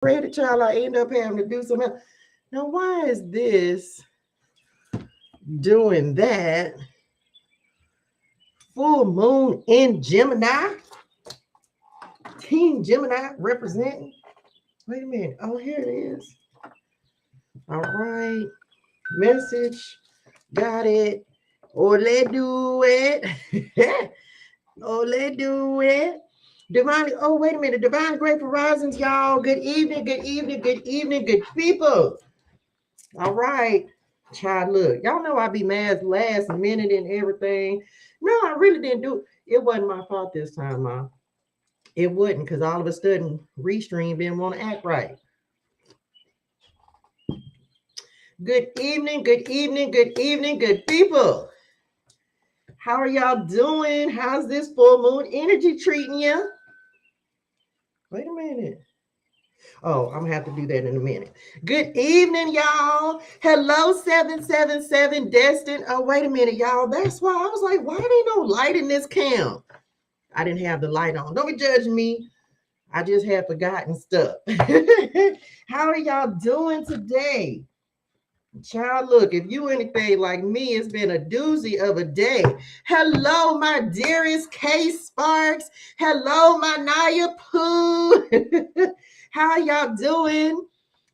credit, child. I end up having to do something else. Now, why is this doing that? Full moon in Gemini. Team Gemini representing. Wait a minute. Oh, here it is. All right. Message. Got it. Ole do it. Ole do it. Divine. Oh, wait a minute. Divine Grateful Risings, y'all. Good evening. Good evening. Good evening. Good people. All right. Child, look. Y'all know I be mad last minute and everything. No, I really didn't do it. It wasn't my fault this time, Mom. It wouldn't, because all of a sudden, Restream didn't want to act right. Good evening, good evening, good evening, good people. How are y'all doing? How's this full moon energy treating you? Wait a minute. Oh, I'm gonna have to do that in a minute. Good evening, y'all. Hello, 777 Destin. Oh, wait a minute, y'all. That's why I was like, why ain't no light in this cam? I didn't have the light on. Don't be judging me. I just have forgotten stuff. How are y'all doing today? Child, look, if you anything like me, it's been a doozy of a day. Hello, my dearest K Sparks. Hello, my Naya Pooh. How y'all doing?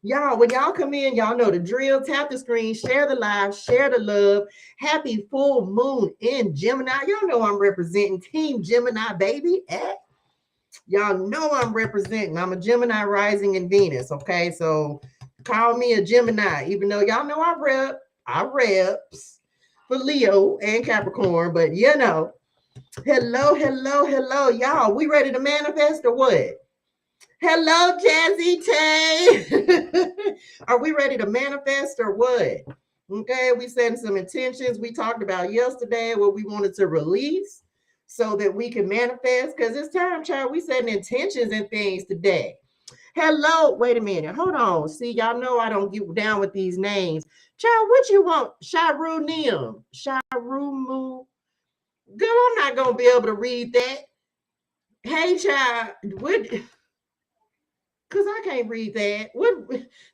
Y'all, when y'all come in, y'all know the drill. Tap the screen, share the live, share the love. Happy full moon in Gemini. Y'all know I'm representing Team Gemini, baby. Y'all know I'm representing. I'm a Gemini rising in Venus, okay? So call me a Gemini, even though y'all know I reps for Leo and Capricorn, but you know. Hello, hello, hello, y'all. We ready to manifest or what? Hello, Jazzy Tay. Are we ready to manifest or what? Okay, we setting some intentions. We talked about yesterday what we wanted to release so that we can manifest, because it's time, child. We setting intentions and things today. Hello, wait a minute. Hold on. See, y'all know I don't get down with these names. Child, what you want? Sharu Nim. Sharu Mu. Girl, I'm not going to be able to read that. Hey, child. What? Because I can't read that. What?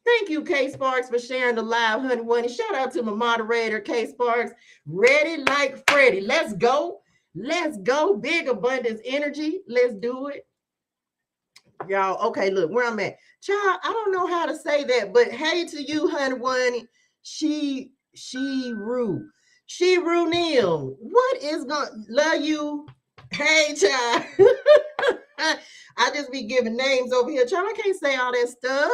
Thank you, K Sparks, for sharing the live, honey. One. Shout out to my moderator, K Sparks. Ready like Freddie. Let's go. Let's go. Big abundance energy. Let's do it. Y'all, okay, look where I'm at. Child, I don't know how to say that, but hey to you, honey one. She Rue. She Rue Neil. What is going love you? Hey, child. I just be giving names over here. Child, I can't say all that stuff.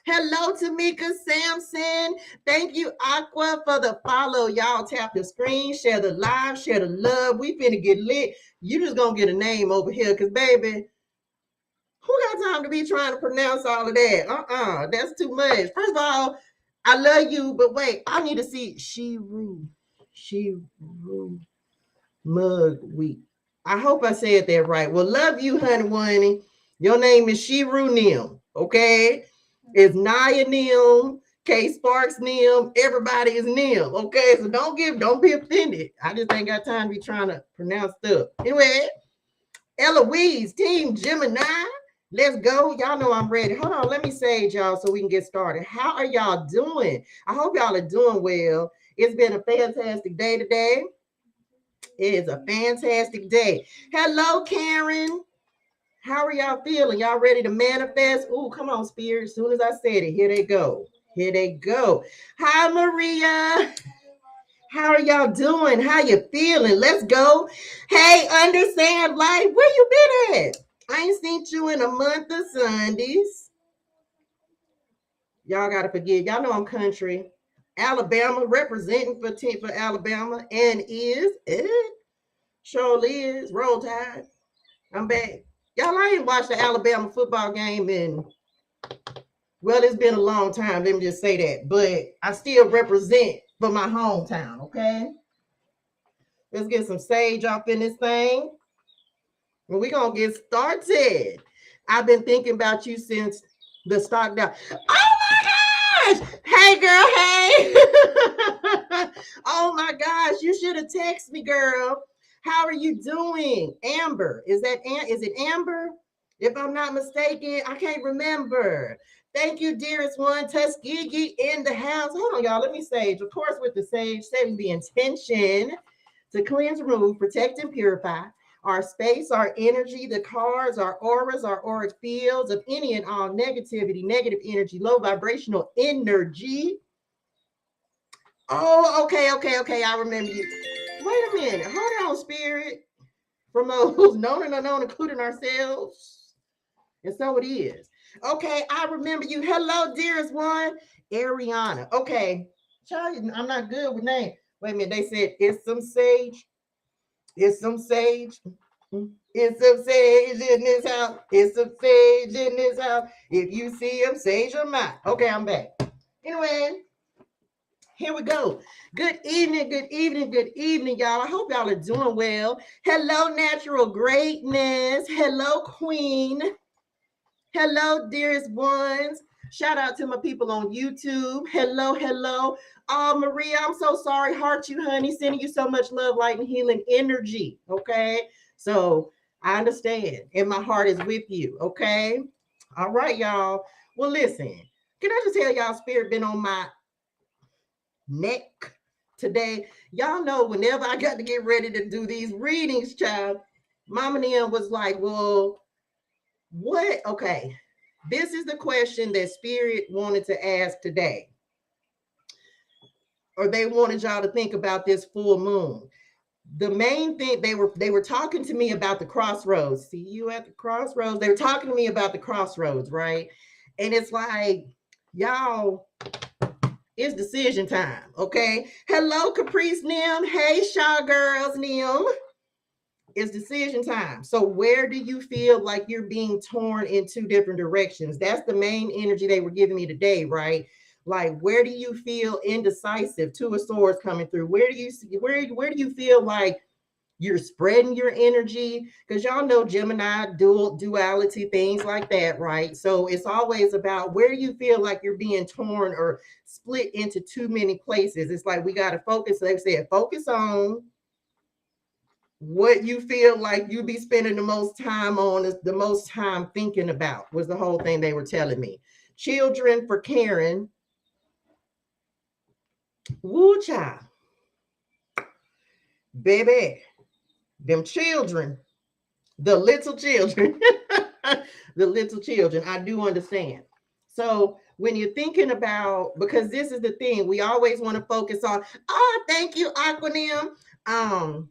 Hello, Tamika Sampson. Thank you, Aqua, for the follow. Y'all tap the screen, share the live, share the love. We finna get lit. You just gonna get a name over here, because baby, who got time to be trying to pronounce all of that? That's too much. First of all, I love you, but wait, I need to see Shiru Mug Week. I hope I said that right. Well, love you, honey one. Your name is Shiru Nim, okay? It's Naya Nim, K Sparks Nim. Everybody is Nim, okay? So don't be offended. I just ain't got time to be trying to pronounce stuff. Anyway, Eloise, Team Gemini. Let's go. Y'all know I'm ready. Hold on. Let me sage y'all so we can get started. How are y'all doing? I hope y'all are doing well. It's been a fantastic day today. It is a fantastic day. Hello, Karen. How are y'all feeling? Y'all ready to manifest? Ooh, come on, Spirit. As soon as I said it, here they go. Here they go. Hi, Maria. How are y'all doing? How you feeling? Let's go. Hey, Understand Life, where you been at? I ain't seen you in a month of Sundays. Y'all got to forget. Y'all know I'm country. Alabama, representing for Alabama, and is it? Surely is. Roll Tide. I'm back. Y'all, I ain't watched the Alabama football game in, well, it's been a long time. Let me just say that. But I still represent for my hometown, okay? Let's get some sage off in this thing. And we're going to get started. I've been thinking about you since the stock down. Oh my gosh! Hey, girl, hey! Oh my gosh, you should have texted me, girl. How are you doing? Amber. Is it Amber? if I'm not mistaken. I can't remember. Thank you, dearest one. Tuskegee in the house. Hold on, y'all. Let me sage. Of course, with the sage, setting the intention to cleanse, remove, protect, and purify our space, our energy, the cards, our auras, our auric fields of any and all negativity, negative energy, low vibrational energy. Oh, okay. I remember you. Wait a minute. Hold on, spirit. From those known and unknown, including ourselves. And so it is. Okay, I remember you. Hello, dearest one. Ariana. Okay. Child, I'm not good with names. Wait a minute. They said it's some sage. It's some sage. It's some sage in this house. It's some sage in this house. If you see him, sage your mind. Okay, I'm back. Anyway, here we go. Good evening, y'all. I hope y'all are doing well. Hello, natural greatness. Hello, queen. Hello, dearest ones. Shout out to my people on YouTube. Hello. Oh, Maria, I'm so sorry. Heart you, honey. Sending you so much love, light, and healing energy. Okay. So I understand. And my heart is with you. Okay. All right, y'all. Well, listen. Can I just tell y'all, spirit been on my neck today. Y'all know whenever I got to get ready to do these readings, child, Mama Nia was like, well, what? Okay. This is the question that spirit wanted to ask today. Or they wanted y'all to think about this full moon. The main thing, they were talking to me about the crossroads. See you at the crossroads. They were talking to me about the crossroads, right? And it's like, y'all, it's decision time, okay? Hello, Caprice Nim. Hey, Shaw Girls Nim. It's decision time. So where do you feel like you're being torn in two different directions? That's the main energy they were giving me today, right? Like, where do you feel indecisive? Two of Swords coming through. Where do you feel like you're spreading your energy? Because y'all know Gemini, duality, things like that, right? So it's always about where you feel like you're being torn or split into too many places. It's like we got to focus. They said focus on what you feel like you be spending the most time on, is the most time thinking about, was the whole thing they were telling me. Children for Karen. Woo child. Baby, them children, the little children, the little children, I do understand. So when you're thinking about, because this is the thing, we always want to focus on, oh, thank you, Aquanim.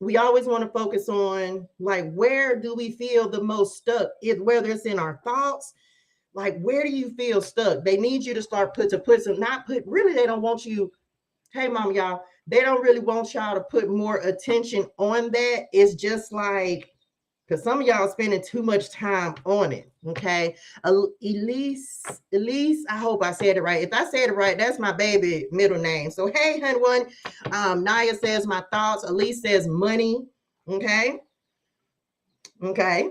We always want to focus on, like, where do we feel the most stuck? Whether it's in our thoughts, like, where do you feel stuck? They need you to start really, they don't want you, hey, mom, y'all, they don't really want y'all to put more attention on that. It's just like, because some of y'all spending too much time on it, okay? Elise, I hope I said it right. If I said it right, that's my baby middle name. So, hey, hun one. Naya says my thoughts. Elise says money, okay? Okay.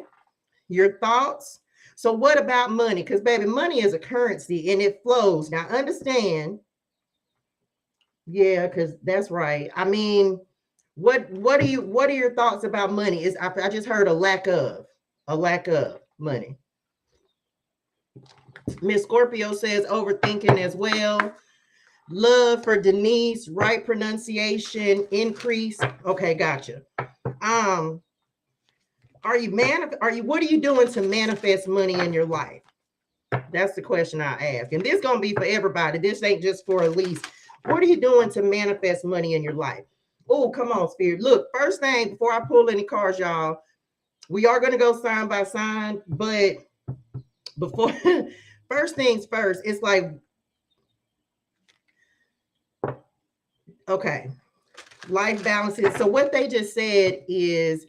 Your thoughts. So what about money? Because, baby, money is a currency and it flows. Now, understand. Yeah, because that's right. I mean, what are your thoughts about money? I just heard a lack of money. Miss Scorpio says overthinking as well. Love for Denise, right pronunciation, increase. Okay, gotcha. What are you doing to manifest money in your life? That's the question I ask. And this is gonna be for everybody. This ain't just for Elise. What are you doing to manifest money in your life? Oh, come on, Spirit. Look, first thing, before I pull any cards, y'all, we are going to go sign by sign, but before, first things first, it's like, okay, life balances. So what they just said is,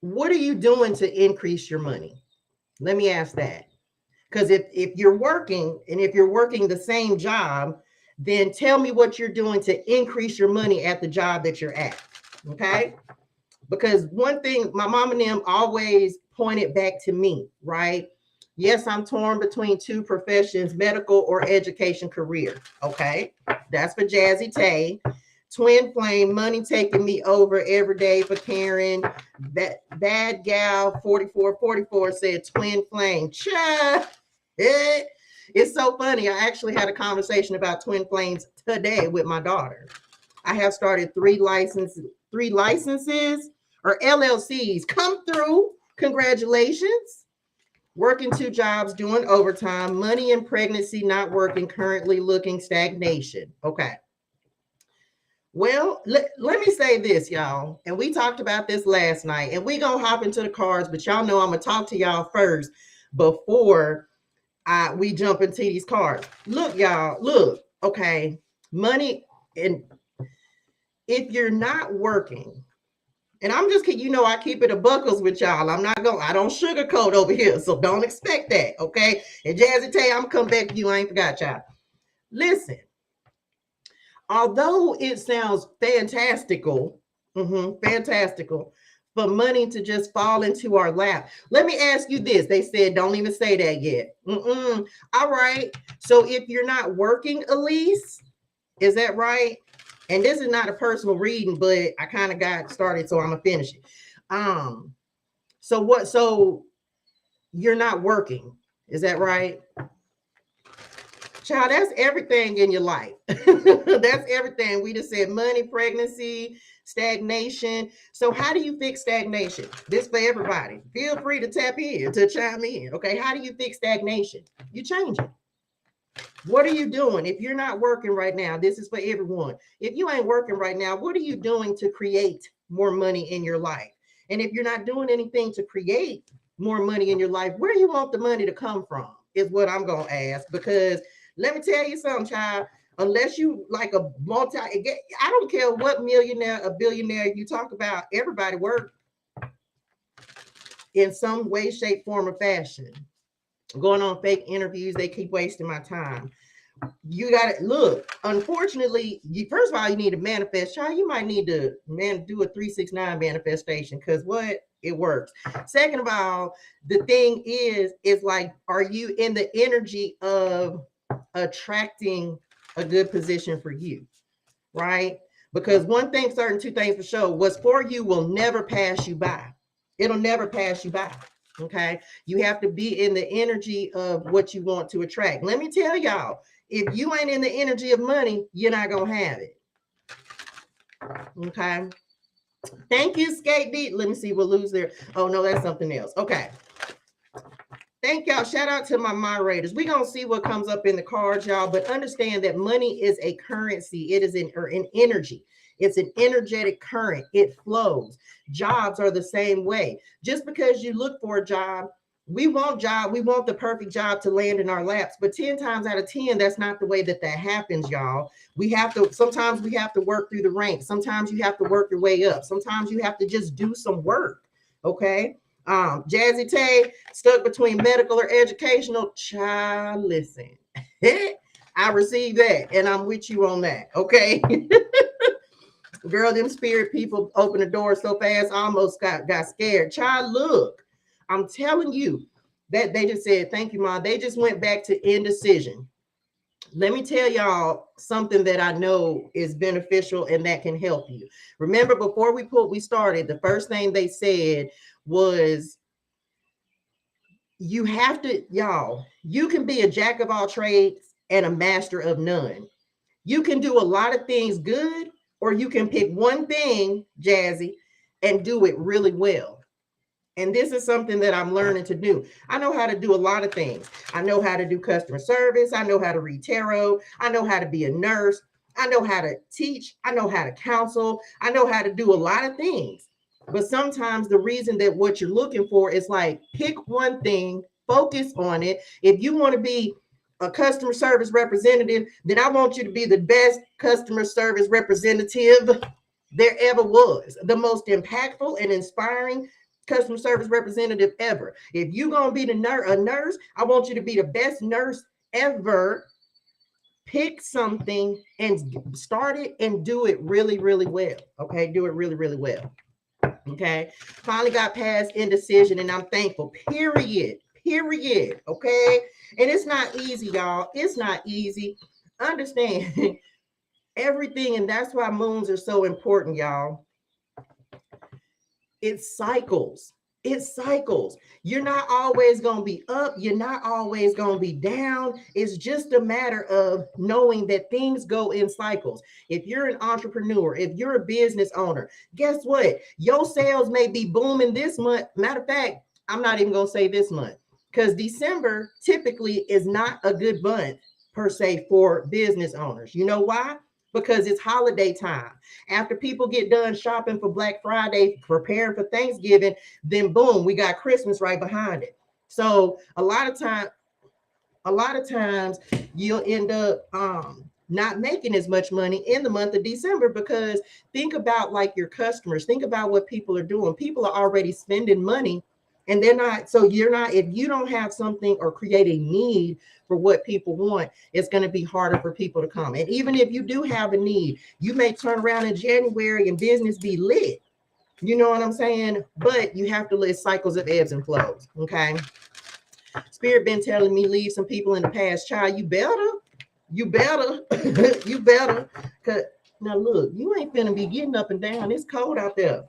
what are you doing to increase your money? Let me ask that. Because if you're working, and if you're working the same job, then tell me what you're doing to increase your money at the job that you're at, okay? Because one thing, my mom and them always pointed back to me, right? Yes, I'm torn between two professions, medical or education career, okay? That's for Jazzy Tay. Twin flame, money taking me over every day for Karen. That bad gal 4444 said twin flame. Cha. It's so funny. I actually had a conversation about twin flames today with my daughter. I have started three licenses or LLCs. Come through. Congratulations. Working 2 jobs, doing overtime, money in pregnancy, not working, currently looking, stagnation. Okay. Well, let me say this, y'all. And we talked about this last night, and we gonna hop into the cards, but y'all know I'm gonna talk to y'all first before we jump into these cards. Look, y'all, look, okay, money, and if you're not working, and I'm just, you know, I keep it a buckles with y'all. I don't sugarcoat over here, so don't expect that, okay? And Jazzy Tay, I'm come back to you. I ain't forgot y'all. Listen, although it sounds fantastical for money to just fall into our lap. Let me ask you this. They said, don't even say that yet. All right. So if you're not working, Elise, is that right? And this is not a personal reading, but I kind of got started, so I'm gonna finish it. So you're not working, is that right? Child, that's everything in your life. That's everything. We just said money, pregnancy, stagnation. So how do you fix stagnation? This for everybody. Feel free to tap in, to chime in. Okay, how do you fix stagnation? You change it. What are you doing? If you're not working right now, this is for everyone. If you ain't working right now, what are you doing to create more money in your life? And if you're not doing anything to create more money in your life, where do you want the money to come from is what I'm going to ask. Because let me tell you something, child, unless you like a I don't care what millionaire, a billionaire you talk about, everybody work in some way, shape, form, or fashion. Going on fake interviews, they keep wasting my time. You got to look. Unfortunately, first of all, you need to manifest. Child, you might need to do a 369 manifestation because what? It works. Second of all, the thing is like, are you in the energy of attracting a good position for you? Right? Because one thing certain, two things for sure, what's for you will never pass you by. It'll never pass you by. Okay, you have to be in the energy of what you want to attract. Let me tell y'all, if you ain't in the energy of money, you're not gonna have it. Okay, thank you, Skate Beat. Let me see, we'll lose there. Oh no, that's something else. Okay, thank y'all. Shout out to my moderators. We're gonna see what comes up in the cards, y'all, but understand that money is a currency. It is an energy. It's an energetic current. It flows. Jobs are the same way. Just because you look for a job, we want the perfect job to land in our laps. But 10 times out of 10, that's not the way that happens, y'all. Sometimes we have to work through the ranks. Sometimes you have to work your way up. Sometimes you have to just do some work. Okay. Jazzy Tay, stuck between medical or educational. Child, listen. I received that and I'm with you on that. Okay. Girl, them spirit people open the door so fast, I almost got scared. Child, look, I'm telling you that they just said, thank you, Mom. They just went back to indecision. Let me tell y'all something that I know is beneficial and that can help you. Remember, before we started, the first thing they said was, you have to, y'all, you can be a jack of all trades and a master of none. You can do a lot of things good, or you can pick one thing, Jazzy, and do it really well. And this is something that I'm learning to do. I know how to do a lot of things. I know how to do customer service. I know how to read tarot. I know how to be a nurse. I know how to teach. I know how to counsel. I know how to do a lot of things. But sometimes the reason that what you're looking for is like, pick one thing, focus on it. If you want to be a customer service representative, then I want you to be the best customer service representative there ever was, the most impactful and inspiring customer service representative ever. If you're going to be a nurse, I want you to be the best nurse ever. Pick something and start it and do it really, really well. Okay, do it really, really well. Okay, finally got past indecision and I'm thankful. Period. Okay, and it's not easy, y'all. It's not easy. Understand. Everything, and that's why moons are so important, y'all. It cycles. It cycles. You're not always going to be up. You're not always going to be down. It's just a matter of knowing that things go in cycles. If you're an entrepreneur, if you're a business owner, guess what? Your sales may be booming this month. Matter of fact, I'm not even going to say this month, because December typically is not a good month per se for business owners. You know why? Because it's holiday time. After people get done shopping for Black Friday, preparing for Thanksgiving, then boom, we got Christmas right behind it. So a lot of times you'll end up not making as much money in the month of December, because think about like your customers, think about what people are doing. People are already spending money, and they're not, so you're not, if you don't have something or create a need for what people want, it's going to be harder for people to come. And even if you do have a need, you may turn around in January and business be lit. You know what I'm saying? But you have to let cycles of ebbs and flows. Okay. Spirit been telling me leave some people in the past. Child, you better. You better. Cause now look, you ain't finna be getting up and down. It's cold out there.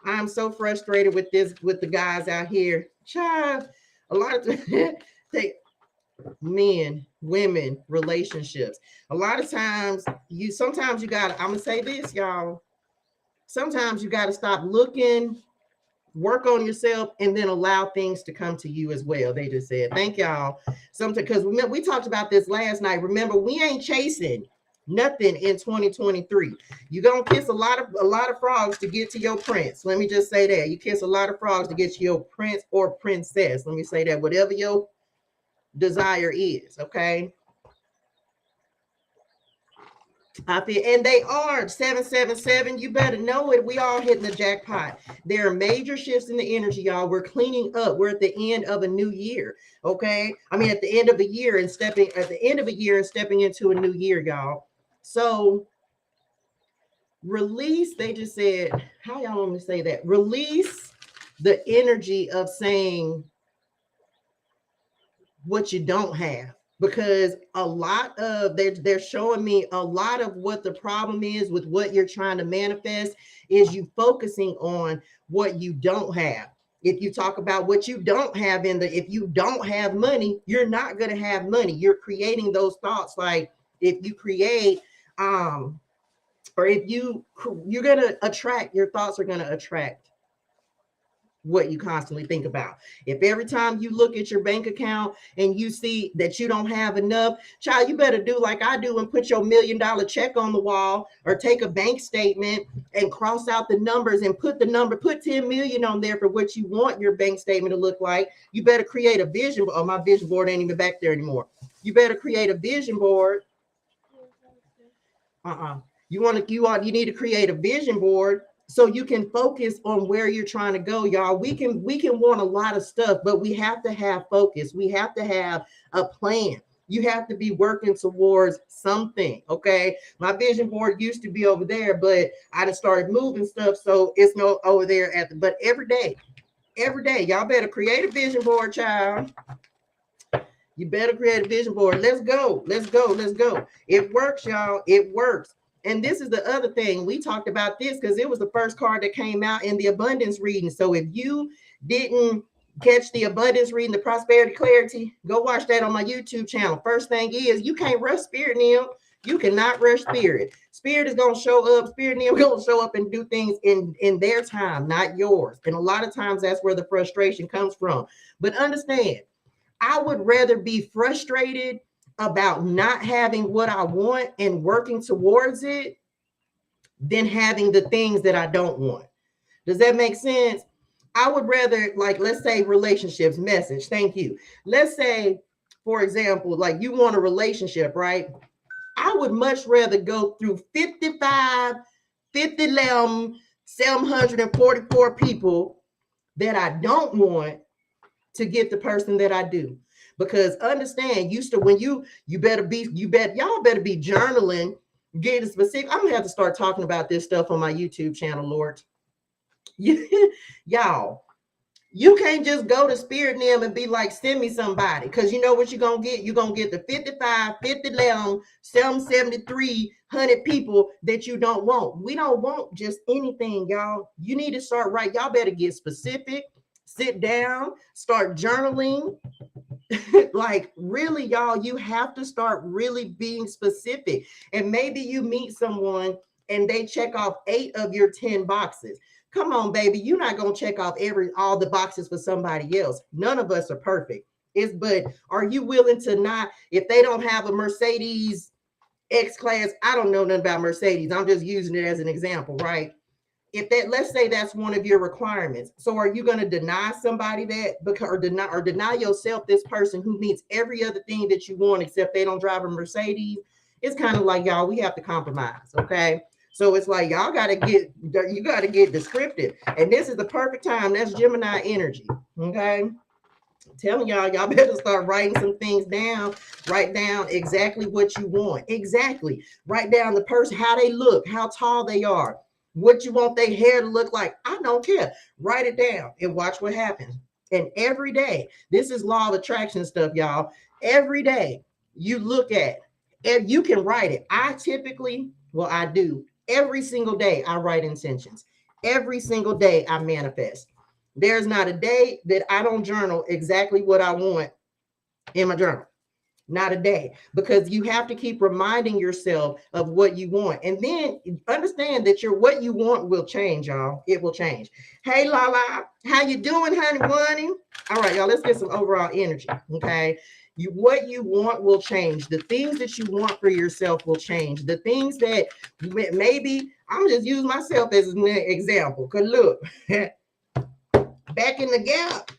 I'm so frustrated with this, with the guys out here. Child, a lot of they men, women, relationships. A lot of times sometimes you gotta, I'm gonna say this, y'all. Sometimes you gotta stop looking, work on yourself, and then allow things to come to you as well. They just said, thank y'all. Sometimes, because remember, we talked about this last night. Remember, we ain't chasing nothing in 2023. You're gonna kiss a lot of frogs to get to your prince. Let me just say that. You kiss a lot of frogs to get to your prince or princess. Let me say that. Whatever your desire is, okay? I feel, and they are 777. You better know it. We all hitting the jackpot. There are major shifts in the energy, y'all. We're cleaning up. We're at the end of a new year. Okay. I mean, at the end of a year and stepping into a new year, y'all. So release, they just said, how y'all want me to say that? Release the energy of saying what you don't have. Because a lot of, they're showing me a lot of what the problem is with what you're trying to manifest is you focusing on what you don't have. If you talk about what you don't have if you don't have money, you're not going to have money. You're creating those thoughts. Like if you create, or if you're going to attract, your thoughts are going to attract what you constantly think about. If every time you look at your bank account and you see that you don't have enough, child, you better do like I do and put your $1 million check on the wall, or take a bank statement and cross out the numbers and put 10 million on there for what you want your bank statement to look like. You better create a vision. Oh, my vision board ain't even back there anymore. You better create a vision board. You need to create a vision board so you can focus on where you're trying to go, y'all. We can want a lot of stuff, but we have to have focus. We have to have a plan. You have to be working towards something, okay? My vision board used to be over there, but I just started moving stuff, so it's no over there but every day, y'all better create a vision board, child. You better create a vision board. Let's go. It works, y'all. It works. And this is the other thing. We talked about this because it was the first card that came out in the abundance reading. So if you didn't catch the abundance reading, the prosperity clarity, go watch that on my YouTube channel. First thing is, you can't rush spirit, Neil. You cannot rush spirit. Spirit is going to show up. Spirit Neil going to show up and do things in their time, not yours. And a lot of times that's where the frustration comes from. But understand, I would rather be frustrated about not having what I want and working towards it than having the things that I don't want. Does that make sense? I would rather, like, let's say relationships, message. Thank you. Let's say, for example, like you want a relationship, right? I would much rather go through 744 people that I don't want to get the person that I do. Because understand, y'all better be journaling, getting specific. I'm gonna have to start talking about this stuff on my YouTube channel, Lord. Y'all, you can't just go to Spirit Nim and be like, send me somebody, because you know what you're gonna get? You're gonna get the 55, 50, 773, 100 people that you don't want. We don't want just anything, y'all. You need to start right. Y'all better get specific, sit down, start journaling. Like, really, y'all, you have to start really being specific. And maybe you meet someone and they check off 8 of your 10 boxes. Come on, baby. You're not going to check off all the boxes for somebody else. None of us are perfect. But are you willing to not, if they don't have a Mercedes X-Class, I don't know nothing about Mercedes. I'm just using it as an example, right? If that, let's say that's one of your requirements. So are you going to deny somebody that, because or deny yourself this person who meets every other thing that you want except they don't drive a Mercedes? It's kind of like, y'all, we have to compromise, okay? So it's like you got to get descriptive. And this is the perfect time. That's Gemini energy, okay? I'm telling y'all better start writing some things down. Write down exactly what you want. Exactly. Write down the person, how they look, how tall they are, what you want their hair to look like. I don't care. Write it down and watch what happens. And every day, this is law of attraction stuff, y'all. Every day you look at, and you can write it. I do. Every single day I write intentions. Every single day I manifest. There's not a day that I don't journal exactly what I want in my journal. Not a day, because you have to keep reminding yourself of what you want. And then understand that what you want will change, y'all. It will change. Hey, Lala, how you doing, honey? All right, y'all, let's get some overall energy, okay? What you want will change. The things that you want for yourself will change. The things that maybe, I'm just use myself as an example, because look, back in the gap,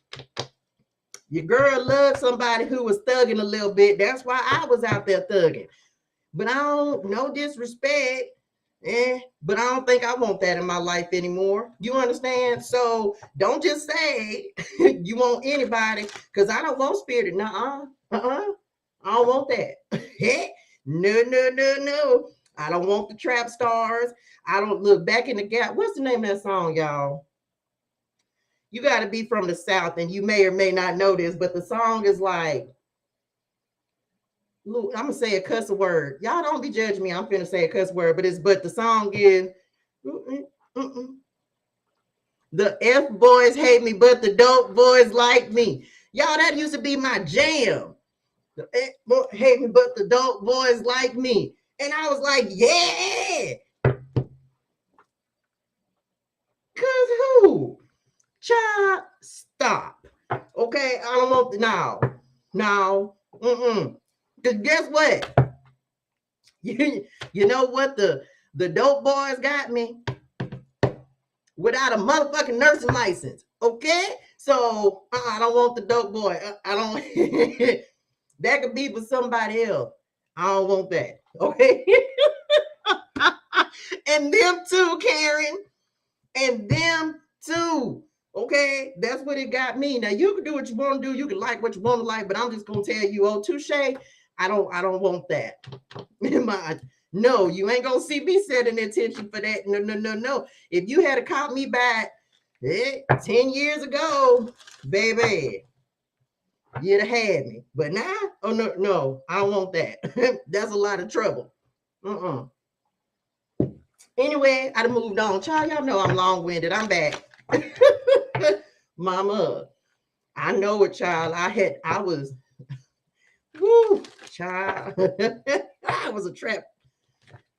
your girl loved somebody who was thugging a little bit. That's why I was out there thugging. But I don't, no disrespect, but I don't think I want that in my life anymore. You understand? So don't just say you want anybody, because I don't want spirited. I don't want that. No. I don't want the trap stars. I don't look back in the gap. What's the name of that song, y'all? You got to be from the South, and you may or may not know this, but the song is like, I'm going to say a cuss word. Y'all don't be judging me. I'm going to say a cuss word, but the song is, the F boys hate me, but the dope boys like me. Y'all, that used to be my jam. The F boys hate me, but the dope boys like me. And I was like, yeah. Cause who? Child, stop. Okay, I don't want now. Cause guess what? You know what the dope boys got me? Without a motherfucking nursing license. Okay? So I don't want the dope boy. I don't that could be for somebody else. I don't want that. Okay. And them too, Karen. And them too. Okay, that's what it got me. Now you can do what you want to do. You can like what you want to like, but I'm just gonna tell you, ToShae, I don't want that. No, you ain't gonna see me setting intention for that. No. If you had caught me back 10 years ago, baby, you'd have had me. But now, no, I don't want that. That's a lot of trouble. Anyway, I done moved on. Child, y'all know I'm long-winded. I'm back. Mama, I know it, child. I was child. I was a trap.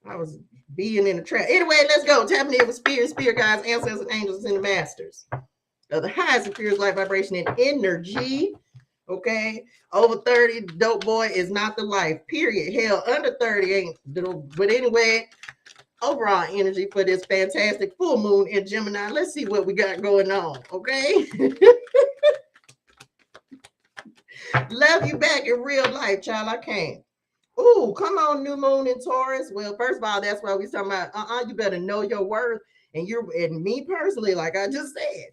I was being in a trap. Anyway, let's go. Tapping in with spirit guides, ancestors, and angels, and the masters of the highest and purest light vibration and energy. Okay, over 30, dope boy is not the life. Period. Hell, under 30 ain't. But anyway, overall energy for this fantastic full moon in Gemini. Let's see what we got going on, okay? Love you back in real life, child. I can't. Ooh, come on, new moon in Taurus. Well, first of all, that's why we talking about, you better know your worth. And me personally, like I just said,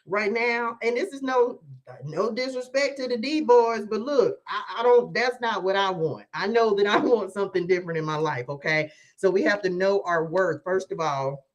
right now, and this is no disrespect to the D boys, but look, I don't, that's not what I want. I know that I want something different in my life, okay? So we have to know our worth, first of all,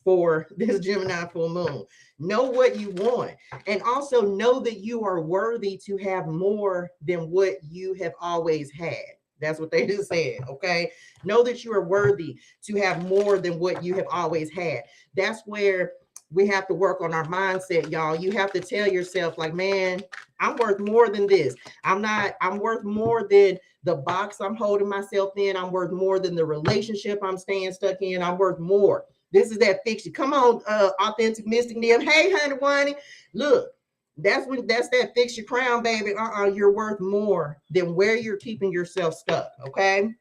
for this Gemini full moon. Know what you want, and also know that you are worthy to have more than what you have always had. That's what they just said. Okay. Know that you are worthy to have more than what you have always had. That's where we have to work on our mindset, y'all. You have to tell yourself, like, man, I'm worth more than this. I'm worth more than the box I'm holding myself in. I'm worth more than the relationship I'm staying stuck in. I'm worth more. This is that fiction. Come on, authentic mystic Nim. Hey, honey, Wani. Look, that's that fix your crown, baby. You're worth more than where you're keeping yourself stuck. Okay.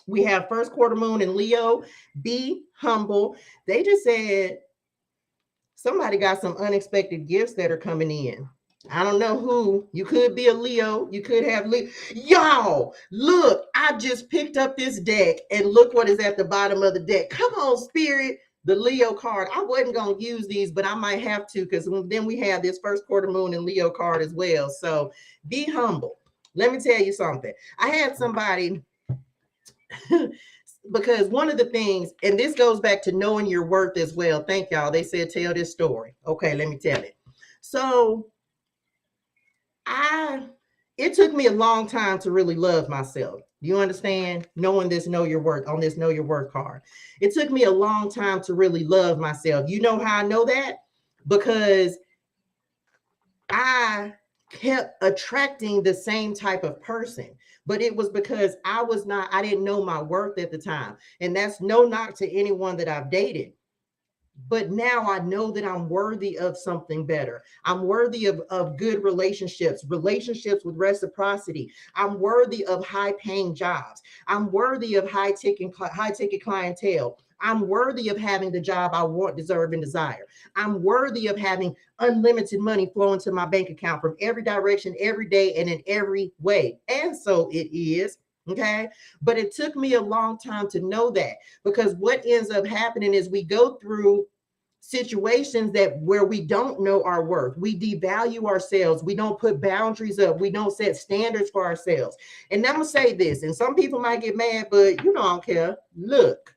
We have first quarter moon in Leo. Be humble. They just said somebody got some unexpected gifts that are coming in. I don't know who. You could be a Leo. You could have Leo. Y'all, look, I just picked up this deck and look what is at the bottom of the deck. Come on, Spirit. The Leo card. I wasn't going to use these, but I might have to because then we have this first quarter moon and Leo card as well. So be humble. Let me tell you something. I had somebody because one of the things, and this goes back to knowing your worth as well. Thank y'all. They said, tell this story. Okay, let me tell it. So it took me a long time to really love myself. You understand? Knowing this, know your worth on this, know your worth card. It took me a long time to really love myself. You know how I know that? Because I kept attracting the same type of person, but it was because I didn't know my worth at the time. And that's no knock to anyone that I've dated. But now I know that I'm worthy of something better. I'm worthy of good relationships with reciprocity. I'm worthy of high paying jobs. I'm worthy of high ticket clientele. I'm worthy of having the job I want, deserve, and desire. I'm worthy of having unlimited money flowing to my bank account from every direction, every day, and in every way. And so it is. Okay. But it took me a long time to know that, because what ends up happening is we go through situations where we don't know our worth. We devalue ourselves. We don't put boundaries up. We don't set standards for ourselves. And I'm going to say this, and some people might get mad, but I don't care. Look,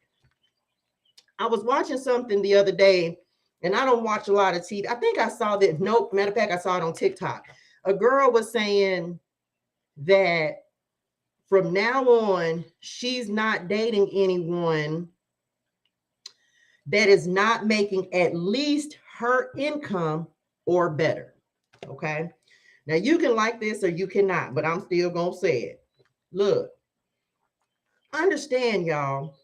I was watching something the other day, and I don't watch a lot of TV. I think I saw that. Nope. Matter of fact, I saw it on TikTok. A girl was saying that from now on, she's not dating anyone that is not making at least her income or better. Okay. Now you can like this or you cannot, but I'm still going to say it. Look, understand, y'all,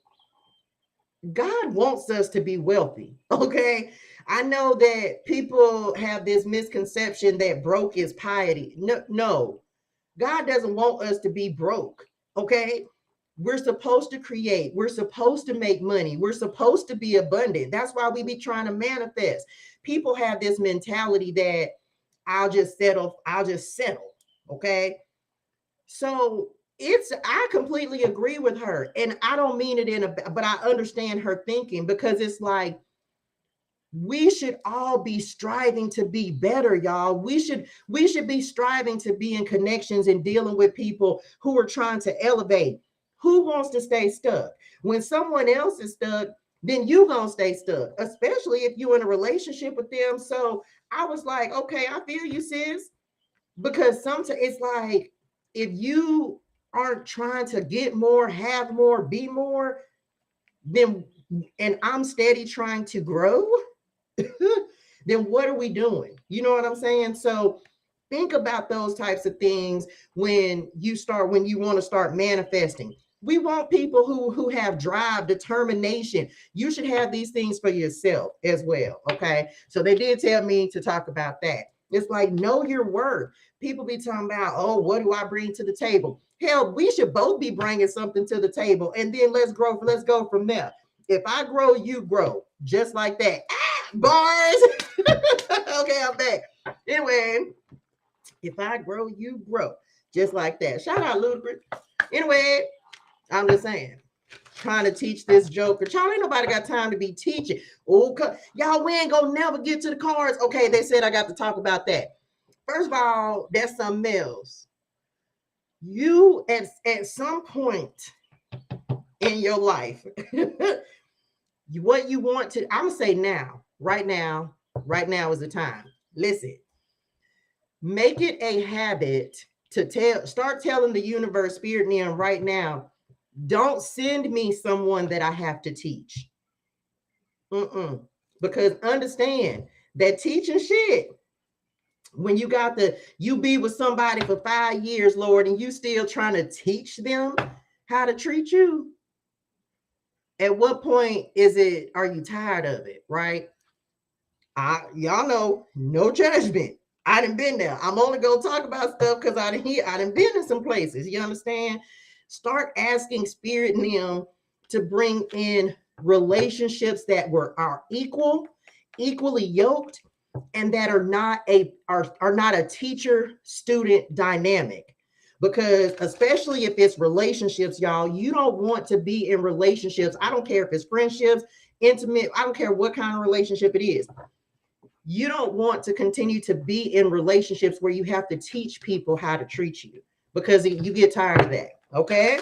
God wants us to be wealthy. Okay. I know that people have this misconception that broke is piety. No, God doesn't want us to be broke. Okay. We're supposed to create. We're supposed to make money. We're supposed to be abundant. That's why we be trying to manifest. People have this mentality that I'll just settle. Okay. So I completely agree with her. And I don't mean it but I understand her thinking, because it's like, we should all be striving to be better, y'all. We should be striving to be in connections and dealing with people who are trying to elevate. Who wants to stay stuck? When someone else is stuck, then you gonna stay stuck, especially if you're in a relationship with them. So I was like, okay, I feel you, sis. Because sometimes it's like, if you aren't trying to get more, have more, be more, then, and I'm steady trying to grow, then what are we doing? You know what I'm saying? So think about those types of things when you want to start manifesting. We want people who have drive, determination. You should have these things for yourself as well. Okay. So they did tell me to talk about that. It's like, know your worth. People be talking about, oh, what do I bring to the table? Hell, we should both be bringing something to the table, and then let's go from there. If I grow, you grow, just like that. Bars. Okay, I'm back. Anyway, if I grow, you grow, just like that. Shout out Ludacris. Anyway, I'm just saying, trying to teach this joker. Y'all, ain't nobody got time to be teaching. Oh, y'all, we ain't gonna never get to the cards. Okay, they said I got to talk about that. First of all, that's something else. You at some point in your life, what you want to, I'm gonna say now, right now is the time. Listen, make it a habit to start telling the universe, spirit, and them right now, don't send me someone that I have to teach. Because understand that teaching shit, when you be with somebody for 5 years, Lord, and you still trying to teach them how to treat you, at what point are you tired of it, right? Y'all know, no judgment. I done been there. I'm only gonna talk about stuff because I done been in some places. You understand? Start asking spirit and them to bring in relationships that are equally yoked, and that are not a teacher-student dynamic. Because especially if it's relationships, y'all, you don't want to be in relationships. I don't care if it's friendships, intimate, I don't care what kind of relationship it is. You don't want to continue to be in relationships where you have to teach people how to treat you, because you get tired of that. Okay.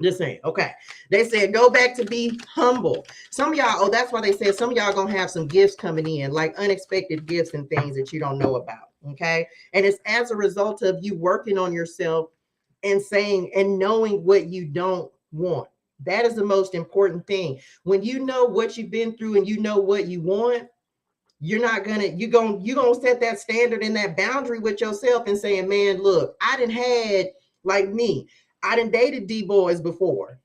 Just saying. Okay. They said go back to be humble. Some of y'all, that's why they said some of y'all gonna have some gifts coming in, like unexpected gifts and things that you don't know about. Okay. And it's as a result of you working on yourself and saying and knowing what you don't want. That is the most important thing. When you know what you've been through and you know what you want, you're gonna set that standard and that boundary with yourself and saying, man, look, I done had, like me, I done dated D-boys before.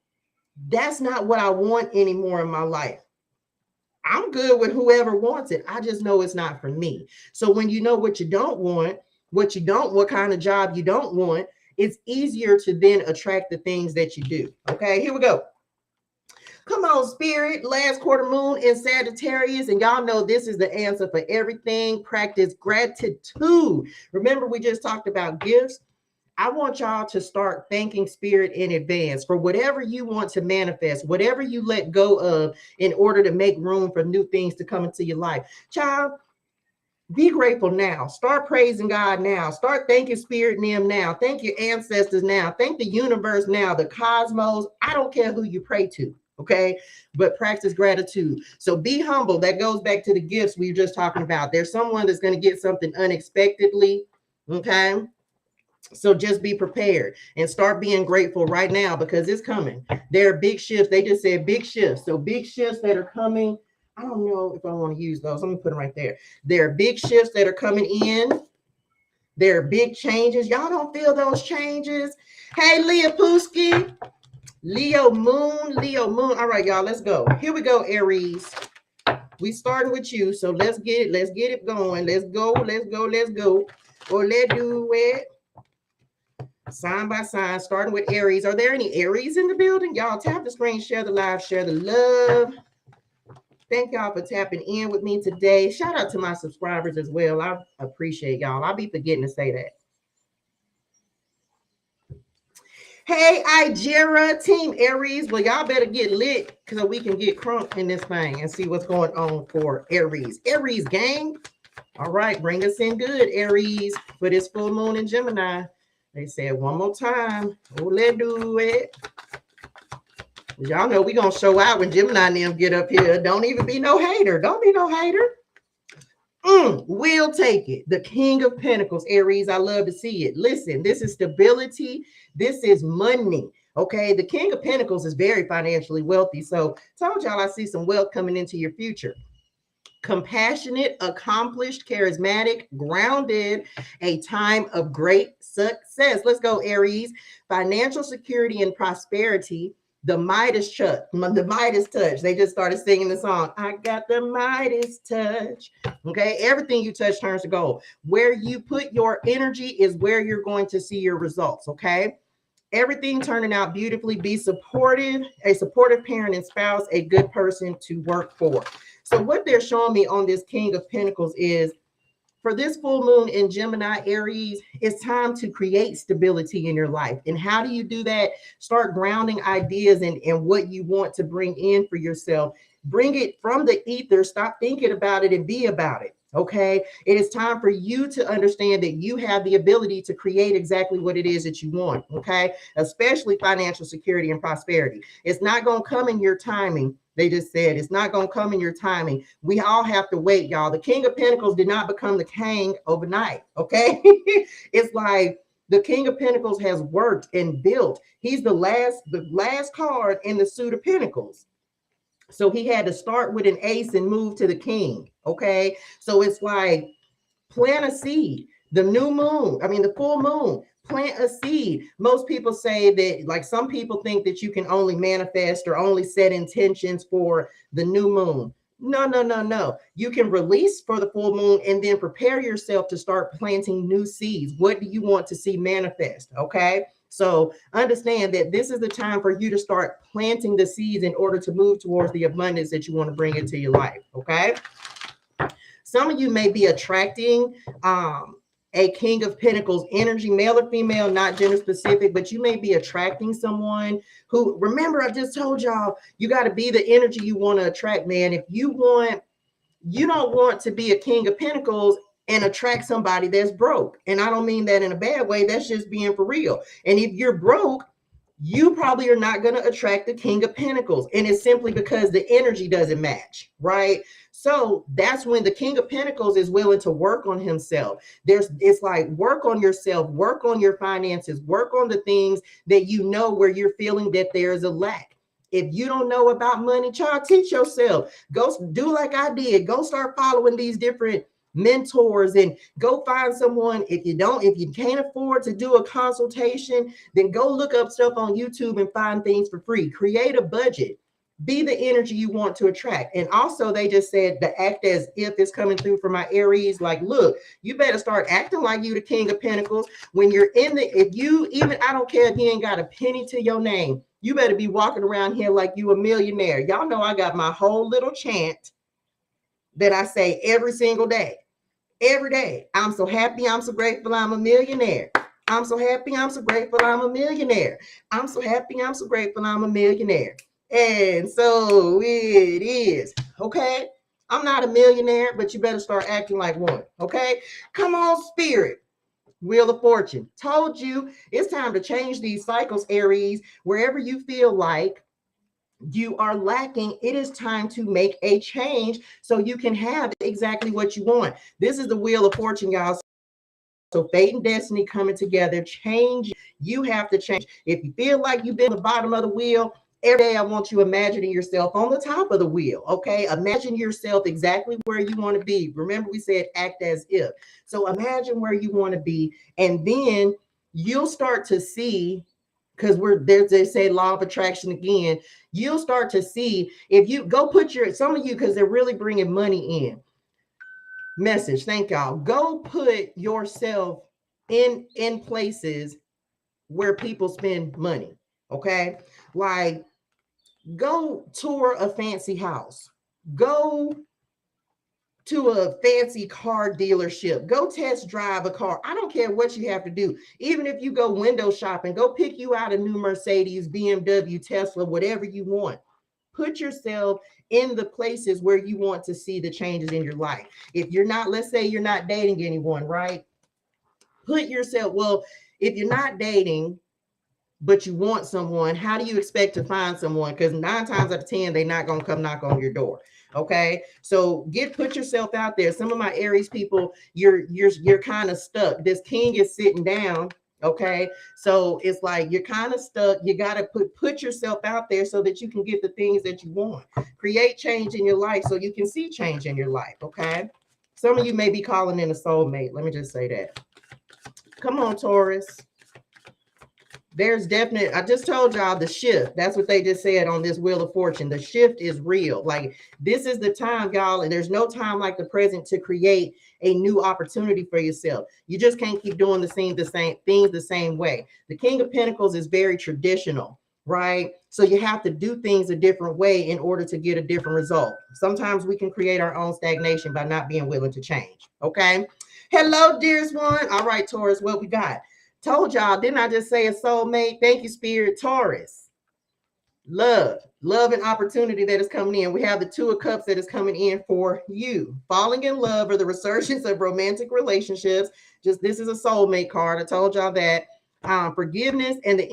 That's not what I want anymore in my life. I'm good with whoever wants it. I just know it's not for me. So when you know what you don't want, what kind of job you don't want, it's easier to then attract the things that you do. Okay, here we go. Come on, spirit. Last quarter moon in Sagittarius. And y'all know this is the answer for everything. Practice gratitude. Remember, we just talked about gifts. I want y'all to start thanking spirit in advance for whatever you want to manifest, whatever you let go of in order to make room for new things to come into your life. Child, be grateful now. Start praising God now. Start thanking spirit and them now. Thank your ancestors now. Thank the universe now, the cosmos. I don't care who you pray to. Okay, but practice gratitude. So be humble. That goes back to the gifts we were just talking about. There's someone that's going to get something unexpectedly. Okay, so just be prepared and start being grateful right now, because it's coming. There are big shifts. They just said big shifts. So big shifts that are coming. I don't know if I want to use those. Let me put them right there. There are big shifts that are coming in. There are big changes. Y'all don't feel those changes? Hey, Leah Pooski. Leo moon. All right, y'all, let's go. Here we go, Aries. We starting with you, so let's get it going. Let's go. Or let's do it sign by sign, starting with Aries. Are there any Aries in the building? Y'all tap the screen, share the live, share the love. Thank y'all for tapping in with me today. Shout out to my subscribers as well. I appreciate y'all. I'll be forgetting to say that. Hey, Ijera, Team Aries. Well, y'all better get lit so we can get crunk in this thing and see what's going on for Aries. Aries gang. All right, bring us in good, Aries, for this full moon in Gemini. They said one more time. Oh, let's do it. Y'all know we gonna show out when Gemini and them get up here. Don't even be no hater. Don't be no hater. We'll take it. The King of Pentacles, Aries. I love to see it. Listen, this is stability. This is money. Okay. The King of Pentacles is very financially wealthy. So told y'all I see some wealth coming into your future. Compassionate, accomplished, charismatic, grounded, a time of great success. Let's go, Aries. Financial security and prosperity. The Midas touch. They just started singing the song. I got the Midas touch. Okay. Everything you touch turns to gold. Where you put your energy is where you're going to see your results. Okay. Everything turning out beautifully. Be supportive, a supportive parent and spouse, a good person to work for. So what they're showing me on this King of Pentacles is, for this full moon in Gemini, Aries, it's time to create stability in your life. And how do you do that? Start grounding ideas and what you want to bring in for yourself. Bring it from the ether. Stop thinking about it and be about it. Okay. It is time for you to understand that you have the ability to create exactly what it is that you want. Okay. Especially financial security and prosperity. It's not going to come in your timing. They just said it's not going to come in your timing. We all have to wait, y'all. The King of Pentacles did not become the king overnight. Okay. It's like The King of Pentacles has worked and built. He's the last card in the suit of Pentacles. So he had to start with an ace and move to the king. Okay. So it's like plant a seed. The new moon, I mean, the full moon, plant a seed. Most people say that, like, some people think that you can only manifest or only set intentions for the new moon. No, no, no, no. You can release for the full moon and then prepare yourself to start planting new seeds. What do you want to see manifest? Okay. So understand that this is the time for you to start planting the seeds in order to move towards the abundance that you want to bring into your life. Okay. Some of you may be attracting a King of Pentacles energy, male or female, not gender specific, but you may be attracting someone who, remember, I just told y'all, you got to be the energy you want to attract, man. If you don't want to be a King of Pentacles and attract somebody that's broke. And I don't mean that in a bad way. That's just being for real. And if you're broke, you probably are not going to attract the King of Pentacles. And it's simply because the energy doesn't match, right? So that's when the King of Pentacles is willing to work on himself. It's like, work on yourself, work on your finances, work on the things that you know where you're feeling that there's a lack. If you don't know about money, child, teach yourself. Go do like I did. Go start following these different mentors and go find someone. If you can't afford to do a consultation, then go look up stuff on YouTube and find things for free. Create a budget. Be the energy you want to attract. And also, they just said the act as if is coming through for my Aries. Like, look, you better start acting like you the King of Pentacles. When you're I don't care if you ain't got a penny to your name, you better be walking around here like you a millionaire. Y'all know I got my whole little chant that I say every single day. Every day. I'm so happy, I'm so grateful, I'm a millionaire. I'm so happy, I'm so grateful, I'm a millionaire. I'm so happy, I'm so grateful, I'm a millionaire. And so it is. Okay. I'm not a millionaire, but you better start acting like one. Okay. Come on, spirit. Wheel of Fortune. Told you it's time to change these cycles, Aries. Wherever you feel like you are lacking, it is time to make a change so you can have exactly what you want. This is the Wheel of Fortune, y'all. So fate and destiny coming together. Change. You have to change. If you feel like you've been at the bottom of the wheel, every day I want you imagining yourself on the top of the wheel. Okay. Imagine yourself exactly where you want to be. Remember, we said act as if. So imagine where you want to be, and then you'll start to see, because they say law of attraction again. You'll start to see, if you go some of you, because they're really bringing money in. Message, thank y'all. Go put yourself in places where people spend money. Okay. Like, go tour a fancy house. Go to a fancy car dealership. Go test drive a car. I don't care what you have to do. Even if you go window shopping, go pick you out a new Mercedes, BMW, Tesla, whatever you want. Put yourself in the places where you want to see the changes in your life. If you're not, let's say you're not dating anyone, right? Put yourself, well, if you're not dating, but you want someone, how do you expect to find someone? Because 9 times out of 10, they're not going to come knock on your door. Okay. So put yourself out there. Some of my Aries people, you're kind of stuck. This king is sitting down. Okay. So it's like, you're kind of stuck. You got to put yourself out there so that you can get the things that you want. Create change in your life so you can see change in your life. Okay. Some of you may be calling in a soulmate. Let me just say that. Come on, Taurus. There's definite, I just told y'all the shift. That's what they just said on this Wheel of Fortune. The shift is real. Like, this is the time, y'all, and there's no time like the present to create a new opportunity for yourself. You just can't keep doing the same things the same way. The King of Pentacles is very traditional, right? So you have to do things a different way in order to get a different result. Sometimes we can create our own stagnation by not being willing to change. Okay. Hello, dearest one. All right, Taurus, what we got? Told y'all, didn't I just say a soulmate? Thank you, Spirit. Taurus. Love and opportunity that is coming in. We have the 2 of Cups that is coming in for you. Falling in love or the resurgence of romantic relationships. This is a soulmate card. I told y'all that. Forgiveness and the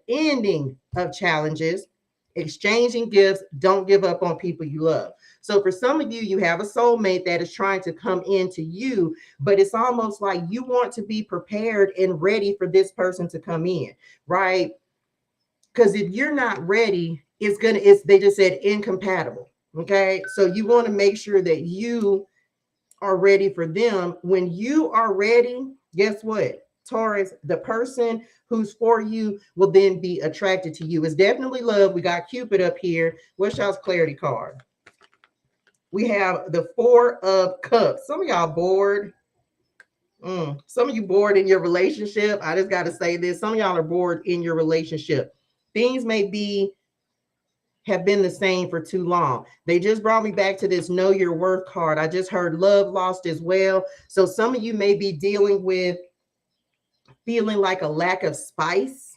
ending of challenges. Exchanging gifts. Don't give up on people you love. So for some of you, you have a soulmate that is trying to come into you, but it's almost like you want to be prepared and ready for this person to come in, right? Because if you're not ready, they just said incompatible. Okay. So you want to make sure that you are ready for them. When you are ready, guess what? Taurus, the person who's for you will then be attracted to you. It's definitely love. We got Cupid up here. What's y'all's clarity card? We have the Four of Cups. Some of y'all bored. Some of you bored in your relationship. I just got to say this. Some of y'all are bored in your relationship. Things may have been the same for too long. They just brought me back to this know your worth card. I just heard love lost as well. So some of you may be dealing with feeling like a lack of spice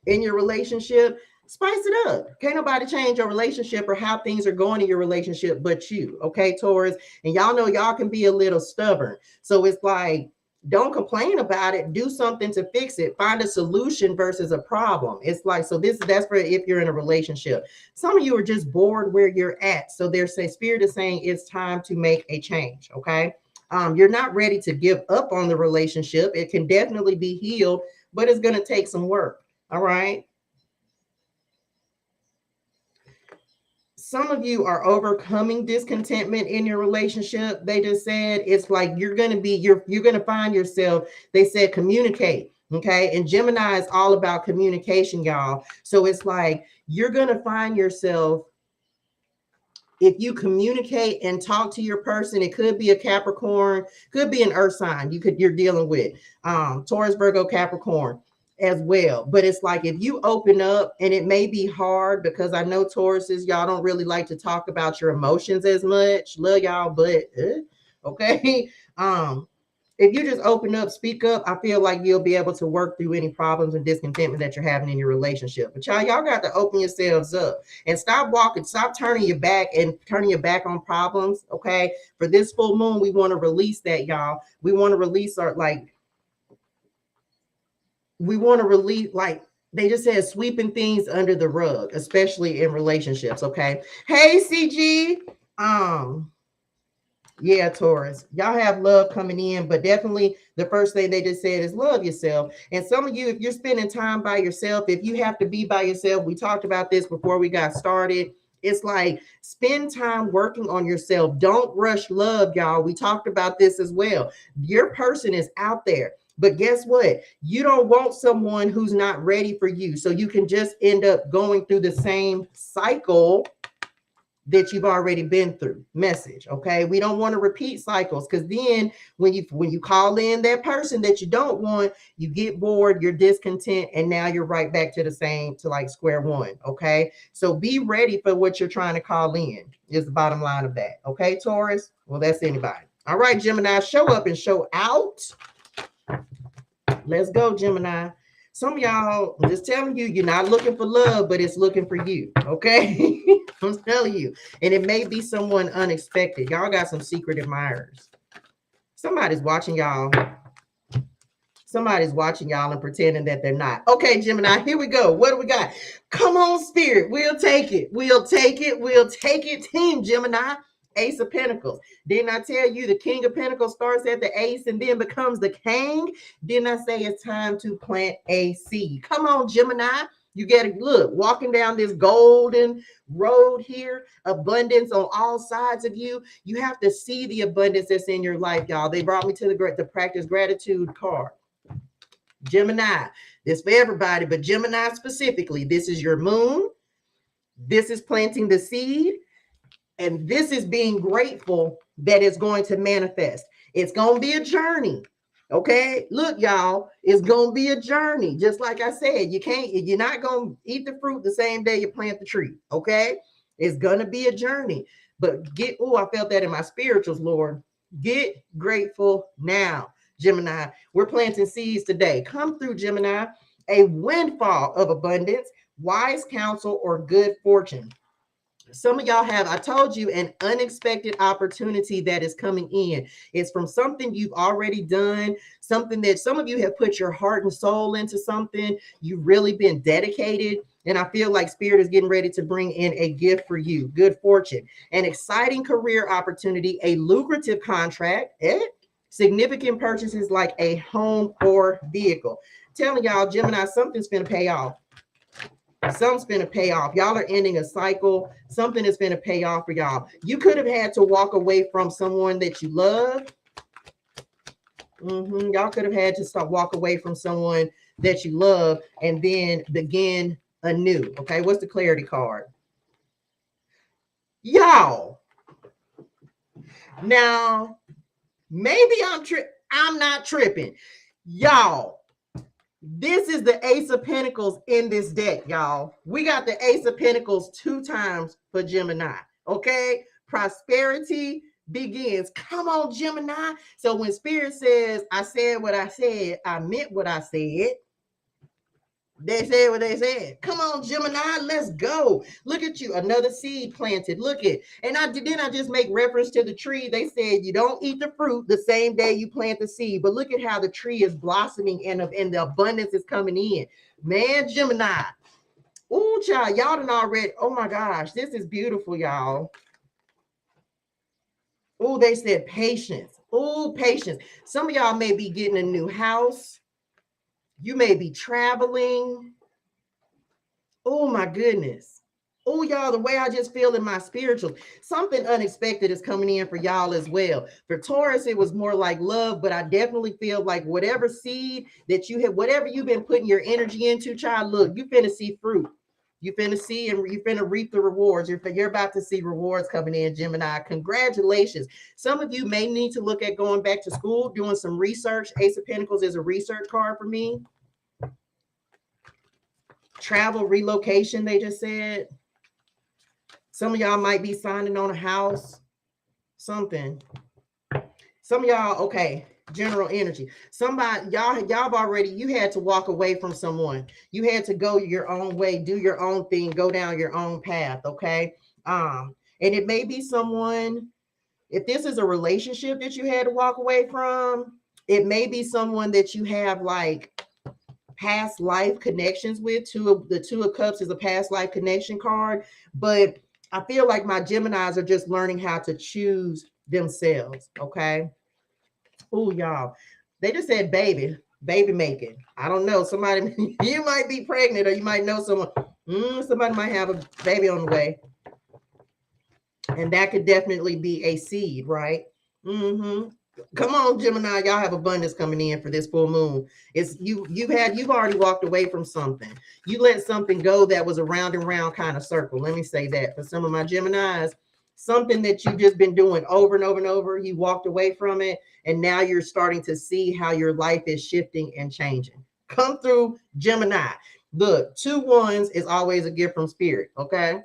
in your relationship. Spice it up. Can't nobody change your relationship or how things are going in your relationship but you. Okay, Taurus. And y'all know y'all can be a little stubborn. So it's like, don't complain about it. Do something to fix it. Find a solution versus a problem. It's like, so that's for if you're in a relationship. Some of you are just bored where you're at. So Spirit is saying it's time to make a change. Okay. You're not ready to give up on the relationship. It can definitely be healed, but it's going to take some work. All right. Some of you are overcoming discontentment in your relationship. They just said it's like you're going to find yourself. They said communicate. Okay. And Gemini is all about communication, y'all. So it's like you're going to find yourself, if you communicate and talk to your person, it could be a Capricorn, could be an earth sign you're dealing with, Taurus, Virgo, Capricorn as well. But it's like if you open up, and it may be hard because I know Tauruses, y'all don't really like to talk about your emotions as much. Love y'all, but okay. If you just open up, speak up, I feel like you'll be able to work through any problems and discontentment that you're having in your relationship. But y'all got to open yourselves up and stop turning your back on problems. Okay. For this full moon, we want to release that, y'all. We want to release they just said sweeping things under the rug, especially in relationships. Okay. Hey, CG. Yeah, Taurus, y'all have love coming in, but definitely the first thing they just said is love yourself. And some of you, if you're spending time by yourself, if you have to be by yourself, we talked about this before we got started. It's like spend time working on yourself. Don't rush love, y'all. We talked about this as well. Your person is out there. But guess what? You don't want someone who's not ready for you. So you can just end up going through the same cycle that you've already been through. Message. Okay. We don't want to repeat cycles, because then when you call in that person that you don't want, you get bored, you're discontent, and now you're right back to like square one. Okay. So be ready for what you're trying to call in is the bottom line of that. Okay, Taurus? Well, that's anybody. All right, Gemini, show up and show out. Let's go, Gemini. Some of y'all, I'm just telling you, you're not looking for love, but it's looking for you. Okay. I'm telling you. And it may be someone unexpected. Y'all got some secret admirers. Somebody's watching y'all. Somebody's watching y'all and pretending that they're not. Okay, Gemini, here we go. What do we got? Come on, Spirit. We'll take it. We'll take it. We'll take it. Team Gemini. Ace of Pentacles. Didn't I tell you the King of Pentacles starts at the ace and then becomes the king? Didn't I say it's time to plant a seed? Come on, Gemini. You got to look, walking down this golden road here, abundance on all sides of you. You have to see the abundance that's in your life, y'all. They brought me to the practice gratitude card. Gemini, this for everybody, but Gemini specifically, this is your moon. This is planting the seed. And this is being grateful that it's going to manifest. It's going to be a journey. Okay. Look, y'all, it's going to be a journey. Just like I said, you're not going to eat the fruit the same day you plant the tree. Okay. It's going to be a journey, but I felt that in my spirituals, Lord. Get grateful now, Gemini. We're planting seeds today. Come through, Gemini. A windfall of abundance, wise counsel, or good fortune. Some of y'all have, I told you, an unexpected opportunity that is coming in. It's from something you've already done, something that some of you have put your heart and soul into something. You've really been dedicated. And I feel like Spirit is getting ready to bring in a gift for you. Good fortune, an exciting career opportunity, a lucrative contract, significant purchases like a home or vehicle. Telling y'all, Gemini, something's going to pay off. Something's going to pay off. Y'all are ending a cycle. Something is going to pay off for y'all. You could have had to walk away from someone that you love. Y'all could have had to walk away from someone that you love and then begin anew. Okay, what's the clarity card? Y'all. Now, maybe I'm not tripping. Y'all, this is the Ace of Pentacles in this deck, y'all. We got the Ace of Pentacles 2 times for Gemini. Okay, prosperity begins. Come on, Gemini. So when Spirit says, I said what I said, I meant what I said. They said what they said. Come on, Gemini, let's go. Look at you, another seed planted. Look at, and I just make reference to the tree. They said you don't eat the fruit the same day you plant the seed, but look at how the tree is blossoming and the abundance is coming in. Man, Gemini. Ooh, child, y'all done already. Oh my gosh, this is beautiful, y'all. Oh, they said patience. Oh, patience. Some of y'all may be getting a new house. You may be traveling. Oh my goodness. Oh, y'all, the way I just feel in my spiritual, something unexpected is coming in for y'all as well. For Taurus, it was more like love, but I definitely feel like whatever seed that you have, whatever you've been putting your energy into, child, look, you finna see fruit. You finna see and you finna reap the rewards. You're about to see rewards coming in, Gemini. Congratulations. Some of you may need to look at going back to school, doing some research. Ace of Pentacles is a research card for me. Travel, relocation, they just said. Some of y'all might be signing on a house, something. Some of y'all, okay, general energy. Somebody, y'all already, you had to walk away from someone. You had to go your own way, do your own thing, go down your own path, okay? And it may be someone, if this is a relationship that you had to walk away from, it may be someone that you have like past life connections with. The Two of Cups is a past life connection card, but I feel like my Geminis are just learning how to choose themselves. Okay. Oh, y'all, they just said baby making. I don't know. Somebody, you might be pregnant, or you might know someone. Somebody might have a baby on the way, and that could definitely be a seed, right? Come on, Gemini, y'all have abundance coming in for this full moon. It's you've already walked away from something. You let something go that was a round and round kind of circle. Let me say that for some of my Geminis, something that you've just been doing over and over and over, you walked away from it, and now you're starting to see how your life is shifting and changing. Come through, Gemini. Look, 2 1s is always a gift from Spirit, okay?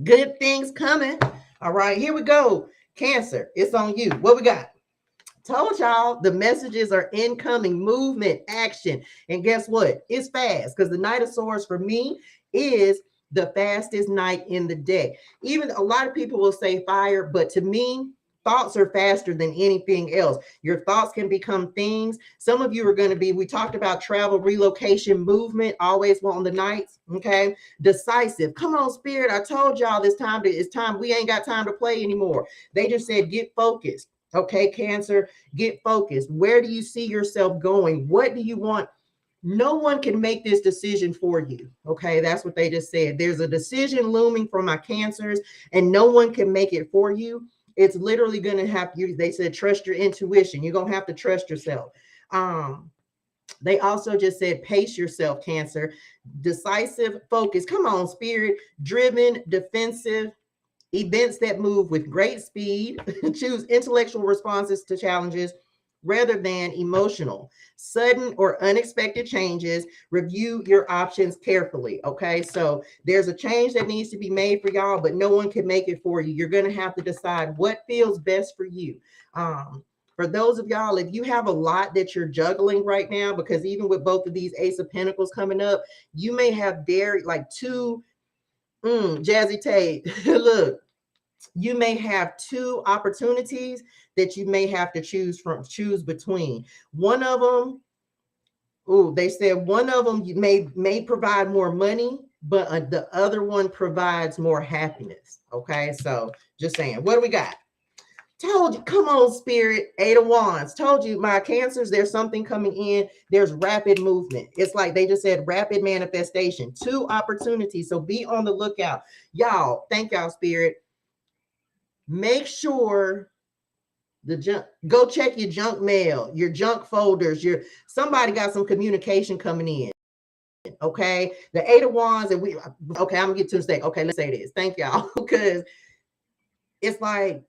Good things coming. All right, here we go. Cancer, it's on you. What we got? Told y'all the messages are incoming, movement, action. And guess what? It's fast, because the Knight of Swords for me is the fastest knight in the deck. Even a lot of people will say fire, but to me, thoughts are faster than anything else. Your thoughts can become things. Some of you are going to be, we talked about travel, relocation, movement, always on the nights. Okay. Decisive. Come on, Spirit. I told y'all it's time. We ain't got time to play anymore. They just said, get focused. Okay. Cancer, get focused. Where do you see yourself going? What do you want? No one can make this decision for you. Okay. That's what they just said. There's a decision looming for my Cancers, and no one can make it for you. It's literally going to have you. They said, trust your intuition. You're going to have to trust yourself. They also just said, pace yourself, Cancer. Decisive, focus. Come on, Spirit. Driven, defensive. Events that move with great speed. Choose intellectual responses to challenges rather than emotional. Sudden or unexpected changes. Review your options carefully. Okay, so there's a change that needs to be made for y'all, but no one can make it for you. You're going to have to decide what feels best for you. For those of y'all, if you have a lot that you're juggling right now, because even with both of these Ace of Pentacles coming up, you may have like 2 Jazzy Tate. Look, you may have 2 opportunities that you may have to choose between. One of them Ooh, they said one of them may provide more money, but the other one provides more happiness. Okay, so just saying. What do we got? Told you, come on, Spirit. Eight of Wands. Told you, my Cancers, there's something coming in. There's rapid movement. It's like they just said rapid manifestation. 2 opportunities. So be on the lookout. Y'all, thank y'all, Spirit. Make sure go check your junk mail, your junk folders, somebody got some communication coming in. Okay. The 8 of Wands, and okay, I'm gonna get to the stage. Okay, let's say this. Thank y'all. Because it's like,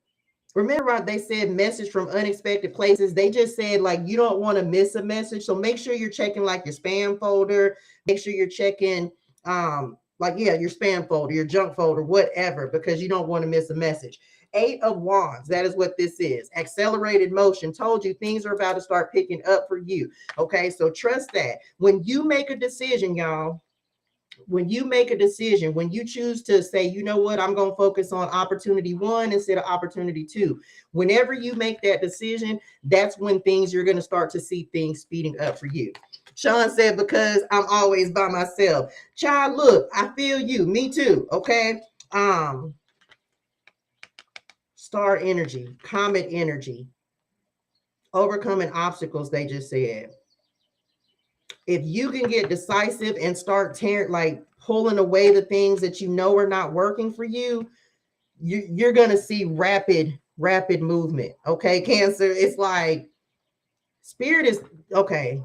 remember they said message from unexpected places. They just said like you don't want to miss a message. So make sure you're checking like your spam folder. Make sure you're checking your spam folder, your junk folder, whatever, because you don't want to miss a message. 8 of Wands, that is what this is. Accelerated motion. Told you things are about to start picking up for you. Okay, so trust that. When you make a decision, y'all, when you make a decision, when you choose to say, you know what, I'm going to focus on opportunity 1 instead of opportunity 2. Whenever you make that decision, that's when you're going to start to see things speeding up for you. Sean said, because I'm always by myself. Child, look, I feel you. Me too. Okay. Star energy, comet energy, overcoming obstacles, they just said. If you can get decisive and start pulling away the things that you know are not working for you, you're going to see rapid movement. Okay, Cancer, it's like Spirit is okay,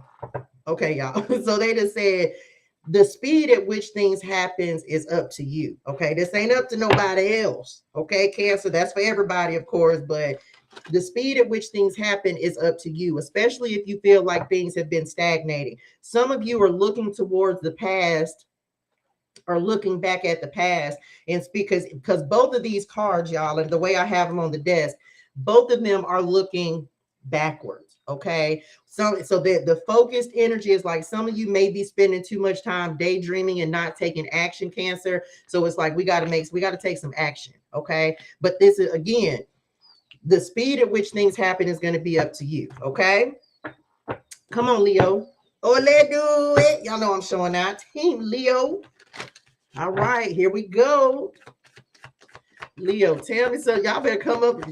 y'all. So they just said the speed at which things happens is up to you. Okay, this ain't up to nobody else. Okay, Cancer, that's for everybody, of course, but the speed at which things happen is up to you, especially if you feel like things have been stagnating. Some of you are looking towards the past or looking back at the past, and because both of these cards, y'all, and the way I have them on the desk, both of them are looking backwards. Okay, so the focused energy is like some of you may be spending too much time daydreaming and not taking action, Cancer. So it's like we got to take some action. Okay, but this is, again, the speed at which things happen is going to be up to you. Okay, come on, Leo. Oh, let's do it. Y'all know I'm showing out. Team Leo. All right, here we go. Leo, tell me so. Y'all better come up.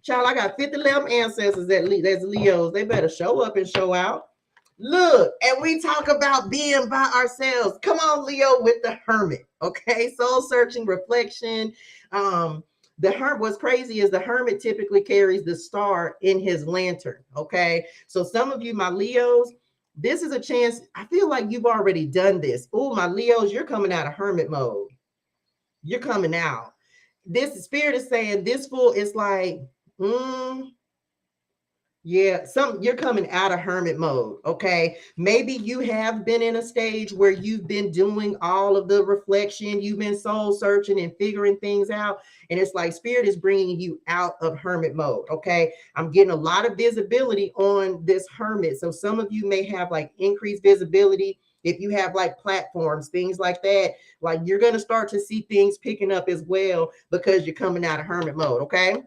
Child, I got 50 ancestors that's Leos. They better show up and show out. Look, and we talk about being by ourselves. Come on, Leo, with the Hermit. Okay, soul searching, reflection. What's crazy is the Hermit typically carries the star in his lantern. Okay, so some of you, my Leos, this is a chance. I feel like you've already done this. Oh, my Leos, you're coming out of Hermit mode. You're coming out. This Spirit is saying this fool is like, yeah, you're coming out of Hermit mode. Okay, maybe you have been in a stage where you've been doing all of the reflection, you've been soul searching and figuring things out, and it's like Spirit is bringing you out of Hermit mode. Okay, I'm getting a lot of visibility on this Hermit, so some of you may have like increased visibility. If you have like platforms, things like that, like you're going to start to see things picking up as well because you're coming out of Hermit mode. Okay.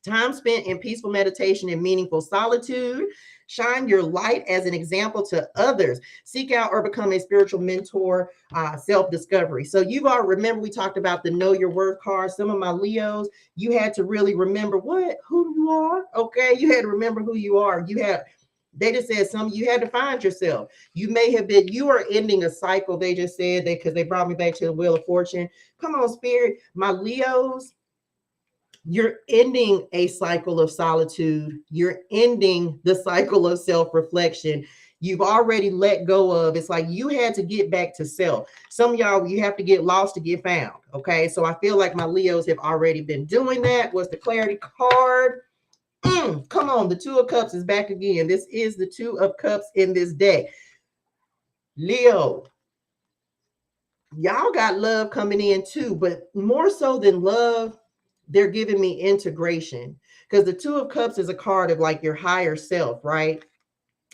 Time spent in peaceful meditation and meaningful solitude. Shine your light as an example to others. Seek out or become a spiritual mentor, self-discovery. So you've all remember we talked about the know your worth card. Some of my Leos, you had to really remember who you are. Okay. You had to remember who you are. They just said you had to find yourself. You are ending a cycle. They just said that because they brought me back to the Wheel of Fortune. Come on, Spirit. My Leos, you're ending a cycle of solitude. You're ending the cycle of self-reflection. You've already let go of. It's like you had to get back to self. Some of y'all, you have to get lost to get found. Okay. So I feel like my Leos have already been doing that. What's the clarity card? Come on, the 2 of Cups is back again. This is the 2 of Cups in this day. Leo, y'all got love coming in too, but more so than love, they're giving me integration, because the 2 of Cups is a card of like your higher self, right?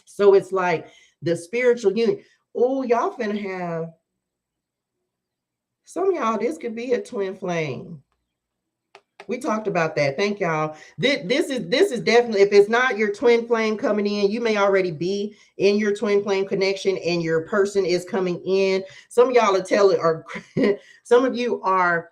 So it's like the spiritual union. Oh, y'all finna have some of y'all, this could be a twin flame. We talked about that. Thank y'all. This is definitely, if it's not your twin flame coming in, you may already be in your twin flame connection and your person is coming in. Some of y'all are telling, or some of you are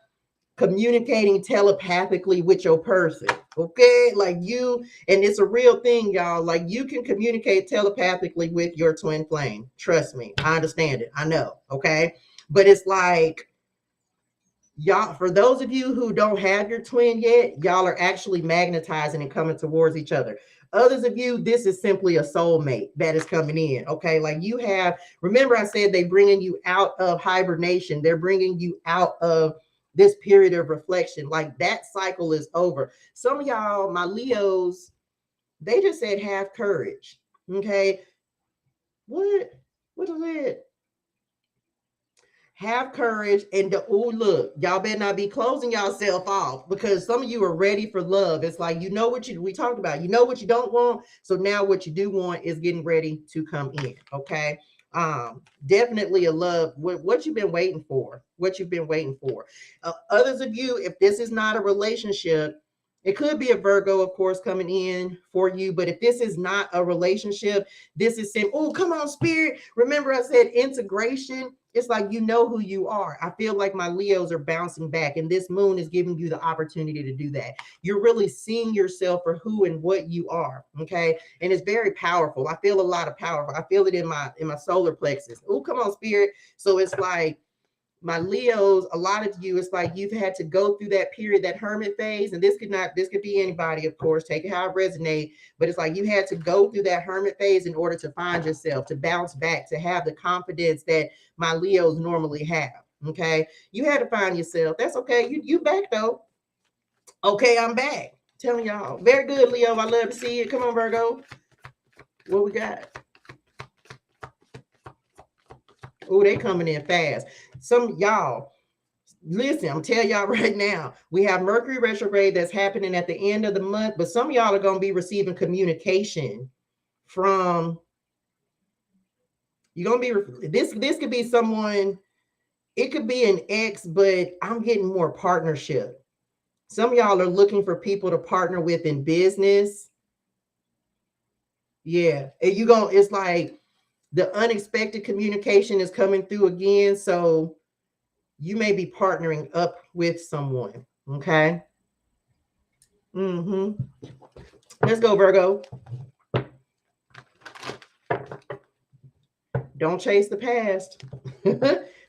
communicating telepathically with your person. Okay, like you, and it's a real thing, y'all. Like you can communicate telepathically with your twin flame. Trust me, I understand it. I know. Okay, but it's like, y'all, for those of you who don't have your twin yet, y'all are actually magnetizing and coming towards each other. Others of you, this is simply a soulmate that is coming in. Okay, like you have, remember I said they bringing you out of hibernation. They're bringing you out of this period of reflection. Like that cycle is over. Some of y'all, my Leos, they just said have courage. Okay, what is it? Have courage and oh look, y'all better not be closing yourself off, because some of you are ready for love. It's like, you know what we talked about, you know what you don't want, so now what you do want is getting ready to come in. Okay, definitely a love, what you've been waiting for, others of you, if this is not a relationship, it could be a Virgo, of course, coming in for you. But if this is not a relationship, this is saying, oh, come on, spirit. Remember, I said integration. It's like, you know who you are. I feel like my Leos are bouncing back, and this moon is giving you the opportunity to do that. You're really seeing yourself for who and what you are. Okay. And it's very powerful. I feel a lot of power. I feel it in my solar plexus. Oh, come on, spirit. So it's like, my Leos, a lot of you, it's like you've had to go through that period, that hermit phase. And this could be anybody, of course, take it how it resonates. But it's like you had to go through that hermit phase in order to find yourself, to bounce back, to have the confidence that my Leos normally have. Okay. You had to find yourself. That's okay. You back though. Okay, I'm back. Telling y'all. Very good, Leo. I love to see it. Come on, Virgo. What we got? Oh, they coming in fast. Some y'all, listen, I'm telling y'all right now, we have Mercury retrograde that's happening at the end of the month, but some of y'all are going to be receiving communication from, you're going to be, this could be someone, it could be an ex, but I'm getting more partnership. Some of y'all are looking for people to partner with in business. Yeah. And it's like the unexpected communication is coming through again. So you may be partnering up with someone. Okay. Let's go, Virgo. Don't chase the past.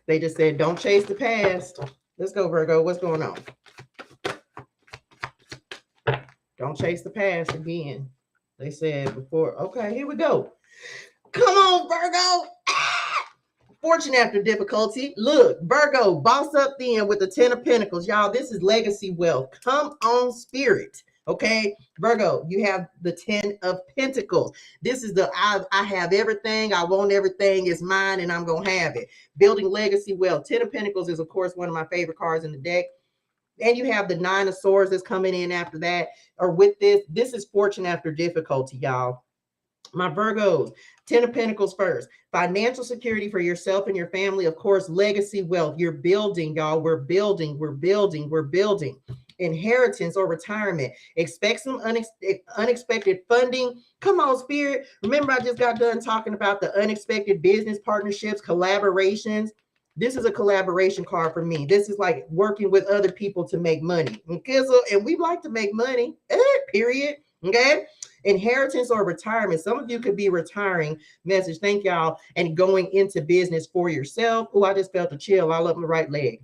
They just said, don't chase the past. Let's go, Virgo. What's going on? Don't chase the past again. They said before. Okay, here we go. Come on, Virgo. Fortune after difficulty. Look, Virgo, boss up then with the 10 of Pentacles. Y'all, this is legacy wealth. Come on, spirit. Okay, Virgo, you have the 10 of Pentacles. This is the I have everything. I want everything. It's mine, and I'm going to have it. Building legacy wealth. 10 of Pentacles is, of course, one of my favorite cards in the deck. And you have the 9 of Swords that's coming in after that. Or with this, this is fortune after difficulty, y'all. My Virgos, 10 of Pentacles first. Financial security for yourself and your family. Of course, legacy wealth. You're building, y'all. We're building. Inheritance or retirement. Expect some unexpected funding. Come on, spirit. Remember, I just got done talking about the unexpected business partnerships, collaborations. This is a collaboration card for me. This is like working with other people to make money. Okay, so, and we like to make money, period. Okay. Inheritance or retirement. Some of you could be retiring. Message. Thank y'all. And going into business for yourself. Oh, I just felt a chill all up my right leg.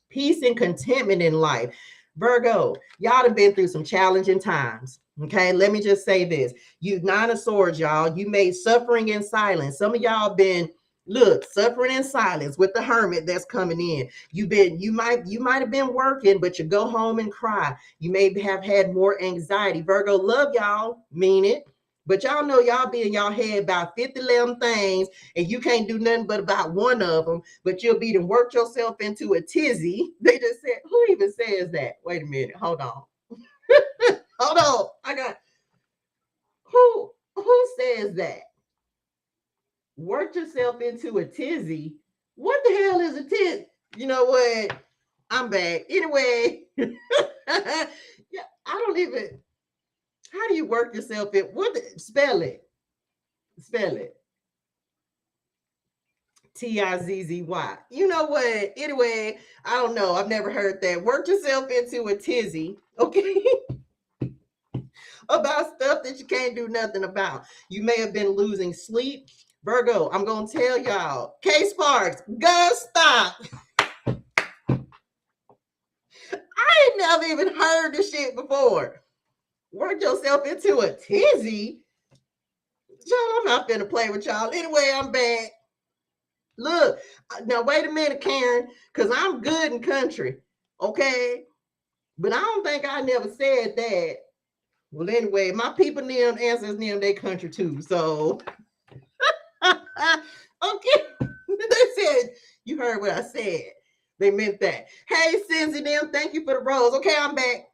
Peace and contentment in life. Virgo, y'all have been through some challenging times. Okay, let me just say this. You 9 of Swords, y'all. You made suffering in silence. Some of y'all been, look, suffering in silence with the hermit that's coming in. You might have been working, but you go home and cry. You may have had more anxiety. Virgo, love y'all, mean it. But y'all know y'all be in y'all head about 50 11 things, and you can't do nothing but about one of them, but you'll be to work yourself into a tizzy. They just said, who even says that? Wait a minute, hold on. Hold on. I got, who says that? Work yourself into a tizzy. What the hell is a tizzy? You know what? I'm back. Anyway, Yeah, I don't even. How do you work yourself in? Spell it? Spell it. Tizzzy. You know what? Anyway, I don't know. I've never heard that. Work yourself into a tizzy, okay? About stuff that you can't do nothing about. You may have been losing sleep. Virgo, I'm gonna tell y'all. K Sparks, go stop. I ain't never even heard this shit before. Work yourself into a tizzy. Y'all, I'm not finna play with y'all. Anyway, I'm back. Look, now wait a minute, Karen, because I'm good in country, okay? But I don't think I never said that. Well, anyway, my people them ancestors them they country too. So okay. They said you heard what I said. They meant that. Hey, Cindy them, thank you for the rose. Okay, I'm back.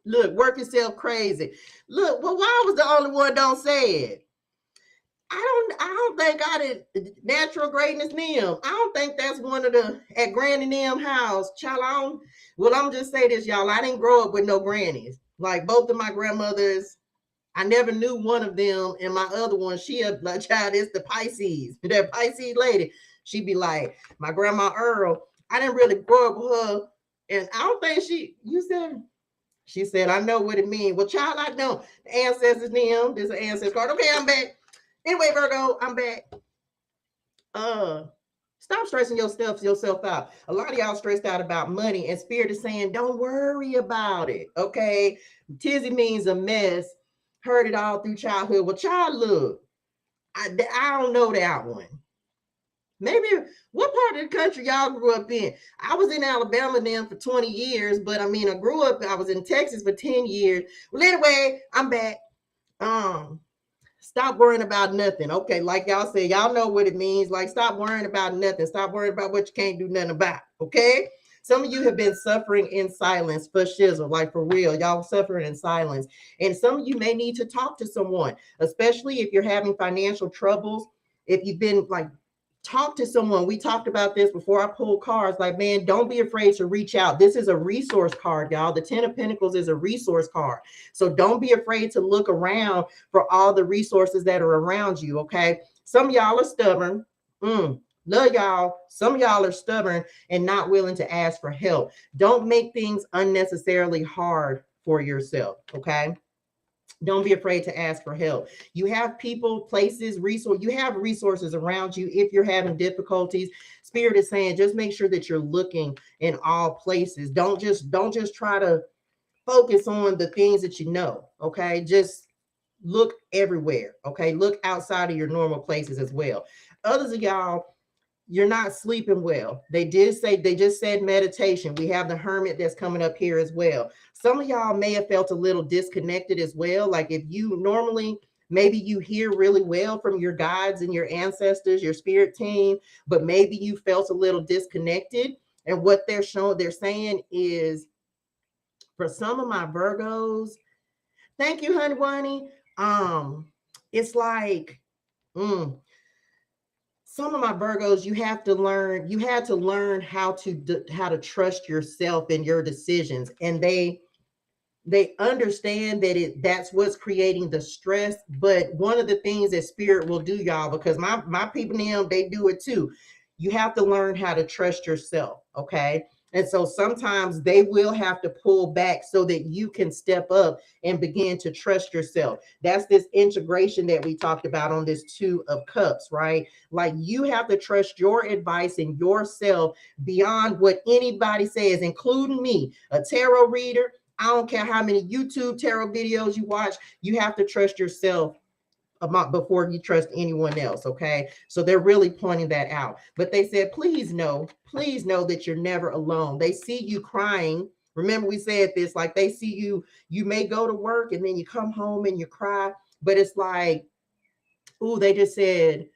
Look, work yourself crazy. Look, well, why was the only one don't say it? I don't think I did natural greatness them. I don't think that's one of the at Granny them house. Child, I don't, well, I'm just say this, y'all. I didn't grow up with no grannies. Like both of my grandmothers, I never knew one of them, and my other one, she a like, child, it's the Pisces. That Pisces lady. She be like, my grandma Earl. I didn't really grow up with her. And I don't think you said, she said, I know what it means. Well, child, I don't. The ancestors them. There's an ancestor card. Okay, I'm back. Anyway, Virgo, I'm back. Stop stressing yourself out. A lot of y'all stressed out about money, and Spirit is saying, don't worry about it. Okay. Tizzy means a mess. Heard it all through childhood. Well, child, look, I don't know that one. Maybe what part of the country y'all grew up in? I was in Alabama then for 20 years, but I mean, I was in Texas for 10 years. Well, anyway, I'm back. Stop worrying about nothing. Okay, like y'all said, y'all know what it means. Like, stop worrying about nothing. Stop worrying about what you can't do nothing about. Okay. Some of you have been suffering in silence for shizzle, like for real. Y'all suffering in silence. And some of you may need to talk to someone, especially if you're having financial troubles. If you've been like, talk to someone. We talked about this before I pulled cards. Like, man, don't be afraid to reach out. This is a resource card, y'all. The 10 of Pentacles is a resource card. So don't be afraid to look around for all the resources that are around you, okay? Some of y'all are stubborn. Love y'all. Some of y'all are stubborn and not willing to ask for help. Don't make things unnecessarily hard for yourself, okay? Don't be afraid to ask for help. You have people, places, resources. You have resources around you if you're having difficulties. Spirit is saying, just make sure that you're looking in all places. Don't just try to focus on the things that you know. Okay, just look everywhere. Okay, look outside of your normal places as well. Others of y'all, you're not sleeping well. They just said meditation. We have the hermit that's coming up here as well. Some of y'all may have felt a little disconnected as well. Like if you normally, maybe you hear really well from your guides and your ancestors, your spirit team, but maybe you felt a little disconnected. And what they're saying is, for some of my Virgos, thank you, honey bunny. It's like, some of my Virgos, you had to learn how to trust yourself and your decisions. And they understand that that's what's creating the stress. But one of the things that Spirit will do, y'all, because my people now, they do it too. You have to learn how to trust yourself. Okay. And so sometimes they will have to pull back so that you can step up and begin to trust yourself. That's this integration that we talked about on this 2 of Cups, right? Like you have to trust your advice and yourself beyond what anybody says, including me, a tarot reader. I don't care how many YouTube tarot videos you watch, you have to trust yourself before you trust anyone else. Okay. So they're really pointing that out. But they said, please know that you're never alone. They see you crying. Remember, we said this, like they see you may go to work and then you come home and you cry, but it's like, they just said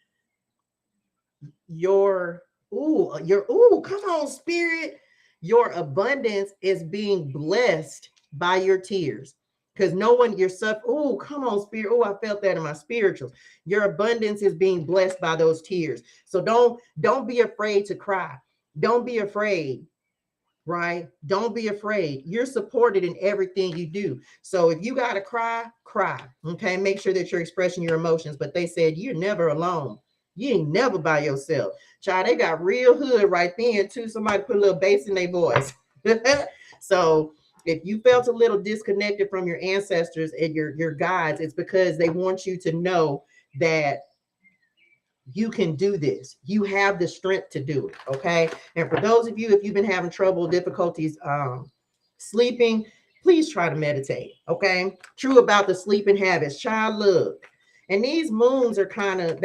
come on, Spirit. Your abundance is being blessed by your tears. Because you're come on, Spirit. I felt that in my spirituals. Your abundance is being blessed by those tears. So don't be afraid to cry. Don't be afraid right? Don't be afraid. You're supported in everything you do. So if you got to cry, cry. Okay. Make sure that you're expressing your emotions. But they said, you're never alone. You ain't never by yourself. Child, they got real hood right then, too. Somebody put a little bass in their voice. So if you felt a little disconnected from your ancestors and your guides, it's because they want you to know that you can do this. You have the strength to do it. Okay. And for those of you, if you've been having trouble, difficulties sleeping, please try to meditate. Okay. True about the sleeping habits. Child, look. And these moons are kind of,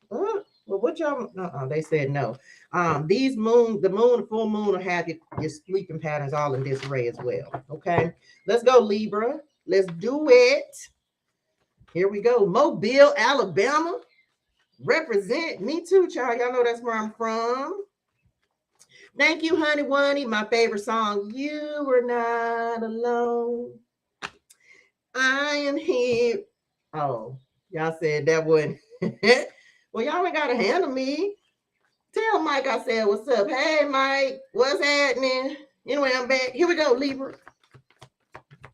well, what y'all, they said no. These the moon, full moon will have your sleeping patterns all in disarray as well. Okay. Let's go, Libra. Let's do it. Here we go. Mobile, Alabama. Represent me too, child. Y'all know that's where I'm from. Thank you, Honey Wunny. My favorite song. You were not alone. I am here. Oh, y'all said that one. Well, y'all ain't gotta handle me. Tell Mike I said what's up. Hey, Mike, what's happening? Anyway, I'm back. Here we go, Libra.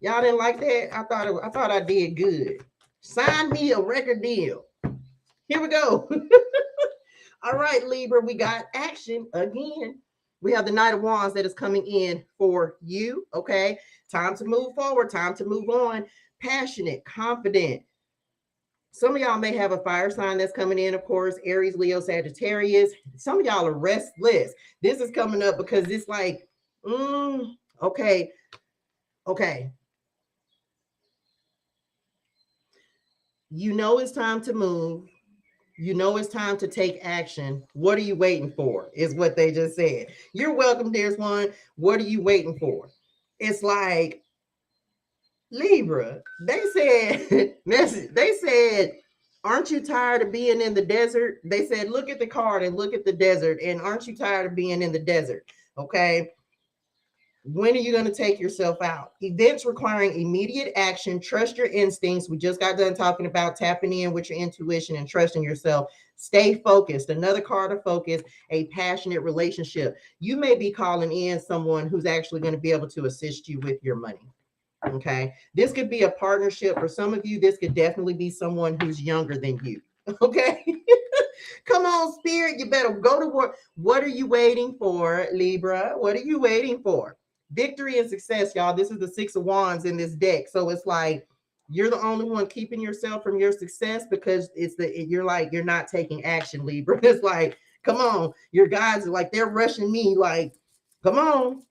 Y'all didn't like that? I thought I did good. Sign me a record deal. Here we go. All right, Libra, we got action again. We have the Knight of Wands that is coming in for you. Okay. Time to move forward. Time to move on. Passionate, confident. Some of y'all may have a fire sign that's coming in, of course, Aries, Leo, Sagittarius. Some of y'all are restless. This is coming up because it's like, okay. You know it's time to move. You know it's time to take action. What are you waiting for? Is what they just said. You're welcome, dearest one. What are you waiting for? It's like, Libra, they said, aren't you tired of being in the desert? They said, look at the card and look at the desert. And aren't you tired of being in the desert? Okay. When are you going to take yourself out? Events requiring immediate action. Trust your instincts. We just got done talking about tapping in with your intuition and trusting yourself. Stay focused. Another card of focus, a passionate relationship. You may be calling in someone who's actually going to be able to assist you with your money. Okay. This could be a partnership. For some of you, this could definitely be someone who's younger than you. Okay. Come on, Spirit. You better go to work. What are you waiting for, Libra? What are you waiting for? Victory and success, y'all. This is the Six of Wands in this deck. So it's like you're the only one keeping yourself from your success because you're not taking action, Libra. It's like, come on. Your guys are like, they're rushing me. Like, come on.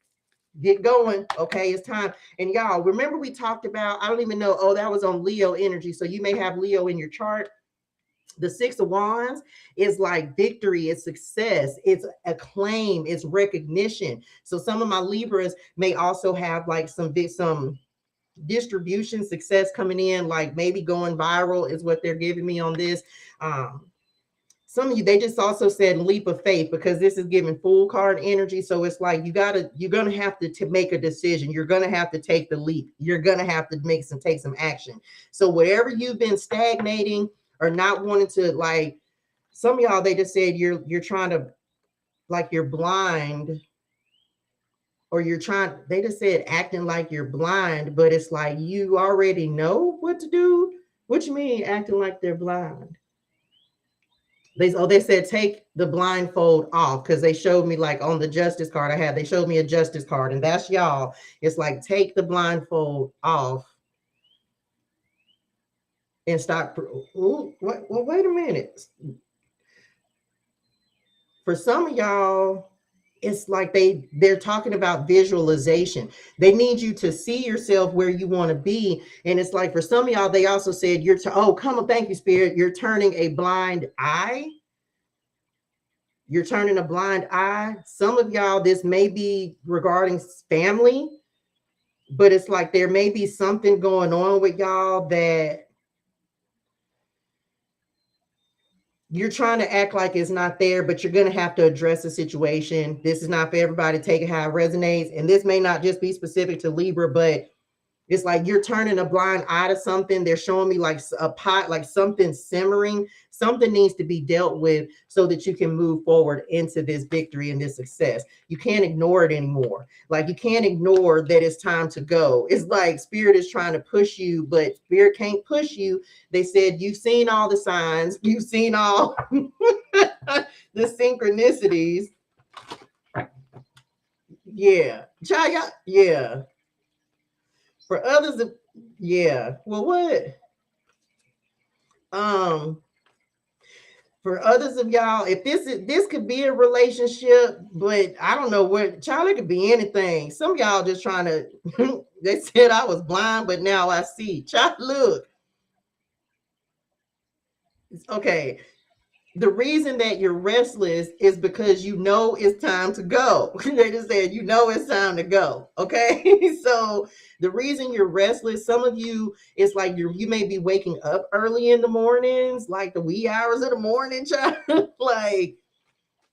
Get going. Okay, it's time. And y'all, remember we talked about, I don't even know. Oh, that was on Leo energy. So you may have Leo in your chart. The Six of Wands is like victory, it's success, it's acclaim, it's recognition. So some of my Libras may also have like some distribution success coming in, like maybe going viral is what they're giving me on this. Some of you, they just also said leap of faith because this is giving full card energy. So it's like you're going to have to make a decision. You're going to have to take the leap. You're going to have to take some action. So whatever you've been stagnating or not wanting to, like, some of y'all, they just said you're trying to, like, you're blind, or they just said acting like you're blind, but it's like you already know what to do. What you mean acting like they're blind? They said take the blindfold off, because they showed me, like, on the justice card they showed me a justice card, and that's y'all. It's like take the blindfold off and stop. Ooh, well, wait a minute. For some of y'all, it's like they're talking about visualization. They need you to see yourself where you want to be. And it's like for some of y'all, they also said come on, thank you, Spirit. You're turning a blind eye. You're turning a blind eye. Some of y'all, this may be regarding family, but it's like there may be something going on with y'all that you're trying to act like it's not there, but you're going to have to address the situation. This is not for everybody. Take it how it resonates. And this may not just be specific to Libra, but It's like you're turning a blind eye to something. They're showing me like a pot, like something simmering. Something needs to be dealt with so that you can move forward into this victory and this success. You can't ignore it anymore. Like you can't ignore that it's time to go. It's like spirit is trying to push you, but spirit can't push you. They said, you've seen all the signs. You've seen all the synchronicities. Yeah. Chaya. Yeah. For others, yeah. Well, what? Um, for others of y'all, if this could be a relationship, but I don't know what, child, it could be anything. Some of y'all just trying to they said I was blind, but now I see. Child, look. Okay. The reason that you're restless is because you know it's time to go. They just said, you know it's time to go. Okay. So the reason you're restless, some of you, it's like you may be waking up early in the mornings, like the wee hours of the morning, child. Like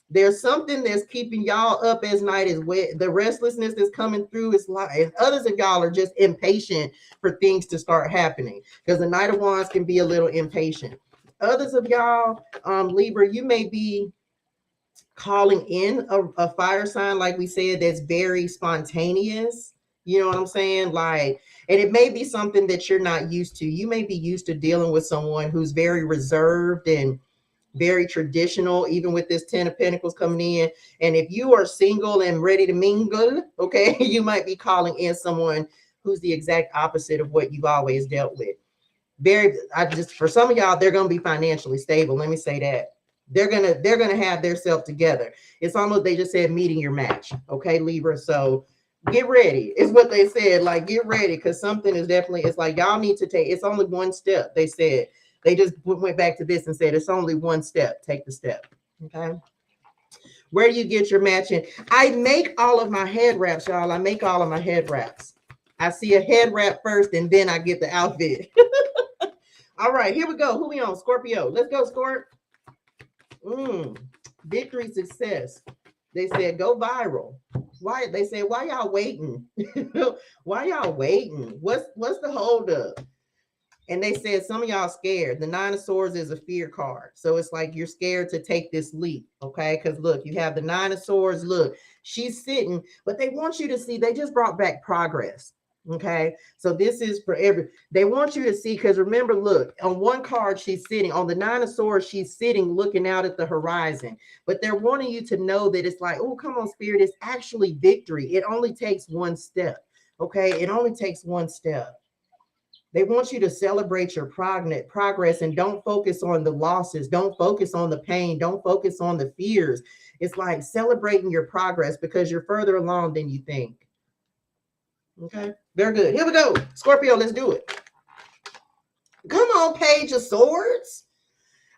there's something that's keeping y'all up as night is wet. The restlessness that's coming through is like, and others of y'all are just impatient for things to start happening because the Knight of Wands can be a little impatient. Others of y'all, Libra, you may be calling in a fire sign, like we said, that's very spontaneous. You know what I'm saying? Like, and it may be something that you're not used to. You may be used to dealing with someone who's very reserved and very traditional, even with this 10 of Pentacles coming in. And if you are single and ready to mingle, okay, you might be calling in someone who's the exact opposite of what you've always dealt with. For some of y'all, they're going to be financially stable. Let me say that. They're gonna have their self together. It's almost, they just said, meeting your match. Okay, Libra. So get ready. Is what they said. Like, get ready, because something is definitely, it's like y'all need to take, it's only one step. They said, they just went back to this and said it's only one step. Take the step. Okay. Where do you get your matching? I make all of my head wraps, y'all. I make all of my head wraps. I see a head wrap first and then I get the outfit. All right, here we go. Who we on? Scorpio. Let's go, Scorp. Victory, success. They said go viral. Why? They said, why y'all waiting? Why y'all waiting? What's the holdup? And they said some of y'all scared. The Nine of Swords is a fear card. So it's like you're scared to take this leap. Okay. Because look, you have the Nine of Swords. Look, she's sitting, but they want you to see, they just brought back progress. Okay. So this is for they want you to see, because remember, look, on one card, she's sitting on the Nine of Swords. She's sitting looking out at the horizon, but they're wanting you to know that it's like, oh, come on, Spirit. It's actually victory. It only takes one step. Okay. It only takes one step. They want you to celebrate your progress and don't focus on the losses. Don't focus on the pain. Don't focus on the fears. It's like celebrating your progress because you're further along than you think. Okay, very good. Here we go. Scorpio, let's do it. Come on, Page of Swords.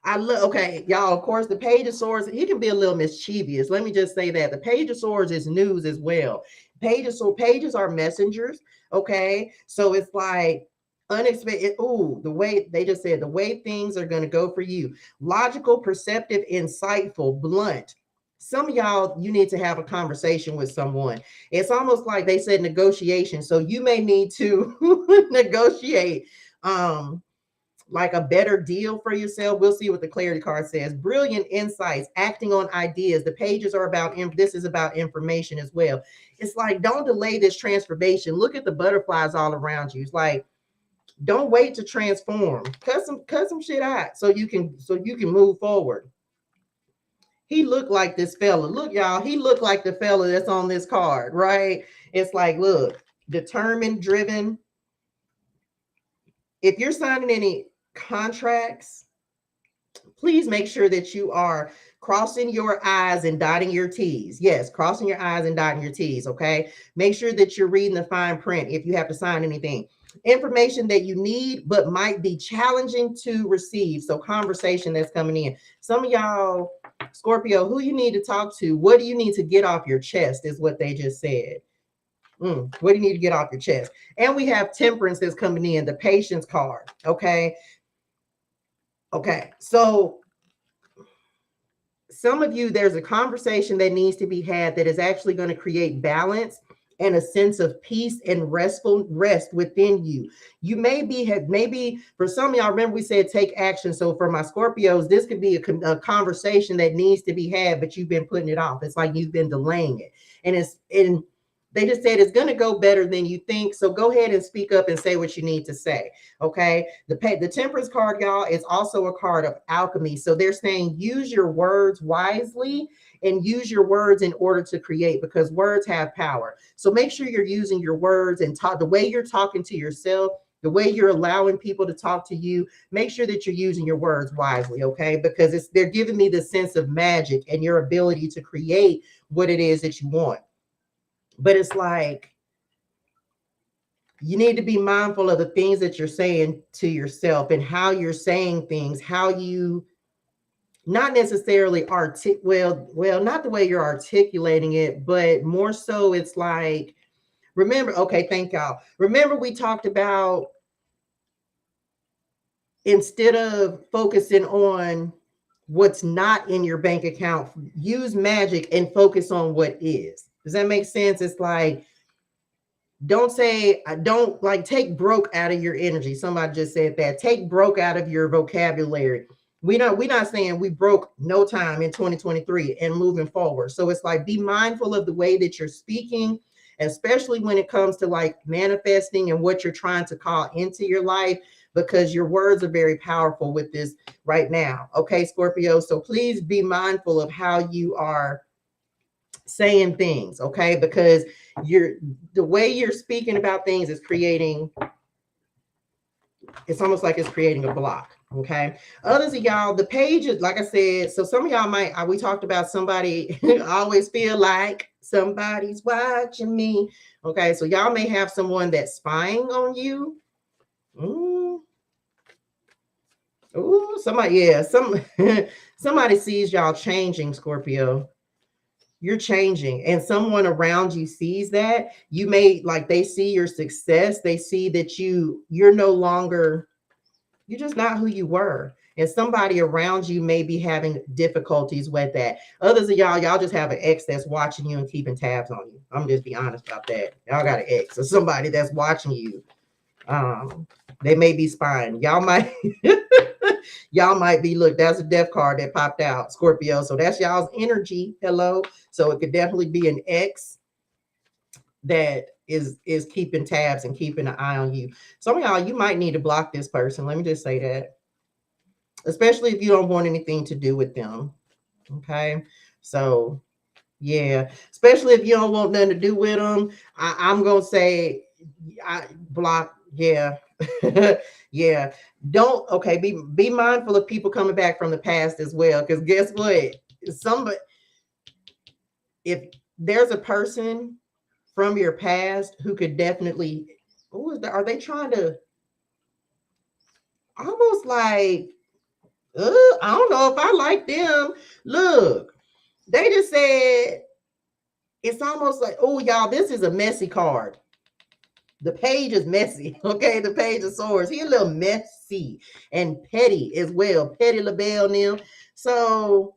I love, okay, y'all, of course, the Page of Swords, he can be a little mischievous. Let me just say that. The Page of Swords is news as well. Pages are messengers, okay? So it's like, unexpected. Ooh, the way they just said, the way things are going to go for you. Logical, perceptive, insightful, blunt. Some of y'all, you need to have a conversation with someone. It's almost like they said negotiation. So you may need to negotiate like a better deal for yourself. We'll see what the clarity card says. Brilliant insights, acting on ideas. The pages are about, this is about information as well. It's like, don't delay this transformation. Look at the butterflies all around you. It's like, don't wait to transform. Cut some shit out so you can move forward. He looked like this fella. Look, y'all, he looked like the fella that's on this card, right? It's like, look, determined, driven. If you're signing any contracts, please make sure that you are crossing your I's and dotting your T's. Yes, crossing your I's and dotting your T's, okay? Make sure that you're reading the fine print if you have to sign anything. Information that you need, but might be challenging to receive. So conversation that's coming in. Some of y'all, Scorpio, who you need to talk to, what do you need to get off your chest is what they just said. What do you need to get off your chest? And we have temperance that's coming in, the patience card, okay? Okay, so some of you, there's a conversation that needs to be had that is actually going to create balance and a sense of peace and rest within you. You maybe for some of y'all, remember we said take action. So for my Scorpios, this could be a conversation that needs to be had, but you've been putting it off. It's like you've been delaying it, and they just said it's going to go better than you think. So go ahead and speak up and say what you need to say. Okay. The Temperance card, y'all, is also a card of alchemy. So they're saying use your words wisely and use your words in order to create, because words have power. So make sure you're using your words and talk the way you're talking to yourself, the way you're allowing people to talk to you. Make sure that you're using your words wisely. Okay. Because they're giving me the sense of magic and your ability to create what it is that you want. But it's like, you need to be mindful of the things that you're saying to yourself and how you're saying things, how you not necessarily well, not the way you're articulating it, but more so it's like, remember, okay, thank y'all. Remember we talked about instead of focusing on what's not in your bank account, use magic and focus on what is. Does that make sense? It's like, don't say, I don't like take broke out of your energy. Somebody just said that. Take broke out of your vocabulary. We're not saying we broke no time in 2023 and moving forward. So it's like, be mindful of the way that you're speaking, especially when it comes to like manifesting and what you're trying to call into your life, because your words are very powerful with this right now. Okay, Scorpio. So please be mindful of how you are saying things, okay? Because the way you're speaking about things is creating, it's almost like it's creating a block, okay? Others of y'all, the pages, like I said, so some of y'all might, we talked about somebody always feel like somebody's watching me, okay? So y'all may have someone that's spying on you. Ooh, somebody sees y'all changing, Scorpio. You're changing, and someone around you sees that. You may, like, they see your success, they see that you're no longer, you're just not who you were, and somebody around you may be having difficulties with that. Others of y'all just have an ex that's watching you and keeping tabs on you. I'm just be honest about that. Y'all got an ex or somebody that's watching you. They may be spying. Y'all might y'all might be, look, that's a death card that popped out, Scorpio. So that's y'all's energy. Hello. So it could definitely be an ex that is keeping tabs and keeping an eye on you. Some of y'all, you might need to block this person. Let me just say that. Especially if you don't want anything to do with them. Okay. So yeah, especially if you don't want nothing to do with them. I'm gonna say I block, yeah. Yeah. Don't, okay, be mindful of people coming back from the past as well. Because guess what? If there's a person from your past who could definitely, are they trying to almost like, I don't know if I like them. Look, they just said it's almost like, oh, y'all, this is a messy card. The page is messy. Okay, the page of swords. He a little messy and petty as well. Petty LaBelle now. So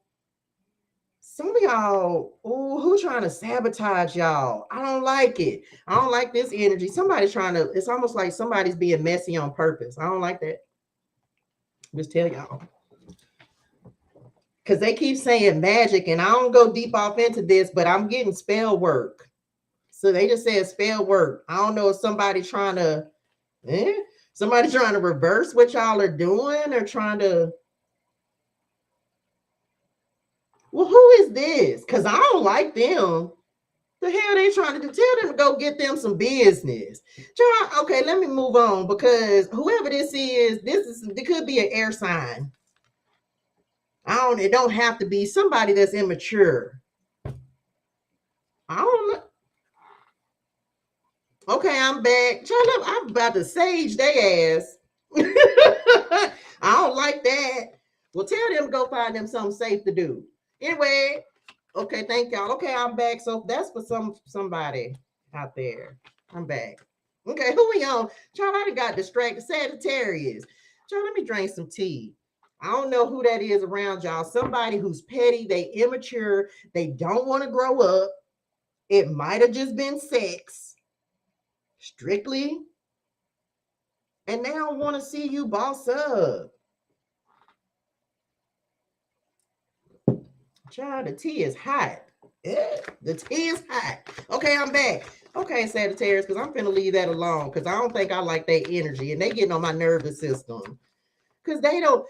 some of y'all, who's trying to sabotage y'all? I don't like it. I don't like this energy. Somebody's trying to, it's almost like somebody's being messy on purpose. I don't like that. Just tell y'all. Because they keep saying magic, and I don't go deep off into this, but I'm getting spell work. So they just said spell work. I don't know if somebody trying to, somebody trying to reverse what y'all are doing, or trying to, well, who is this? Because I don't like them. The hell they trying to do? Tell them to go get them some business. Okay, let me move on, because whoever this is, it could be an air sign. It don't have to be somebody that's immature. I don't know. Okay, I'm back. I'm about to sage their ass. I don't like that. Well, tell them to go find them something safe to do. Anyway, okay, thank y'all. Okay, I'm back. So that's for somebody out there. I'm back. Okay, who we on? Child, I got distracted. Sagittarius. Child, let me drink some tea. I don't know who that is around y'all. Somebody who's petty, they immature, they don't want to grow up. It might have just been sex, strictly, and they don't want to see you boss up. Child, the tea is hot. The tea is hot. Okay, I'm back. Okay, Sagittarius, because I'm finna leave that alone because I don't think I like their energy and they getting on my nervous system. Because they don't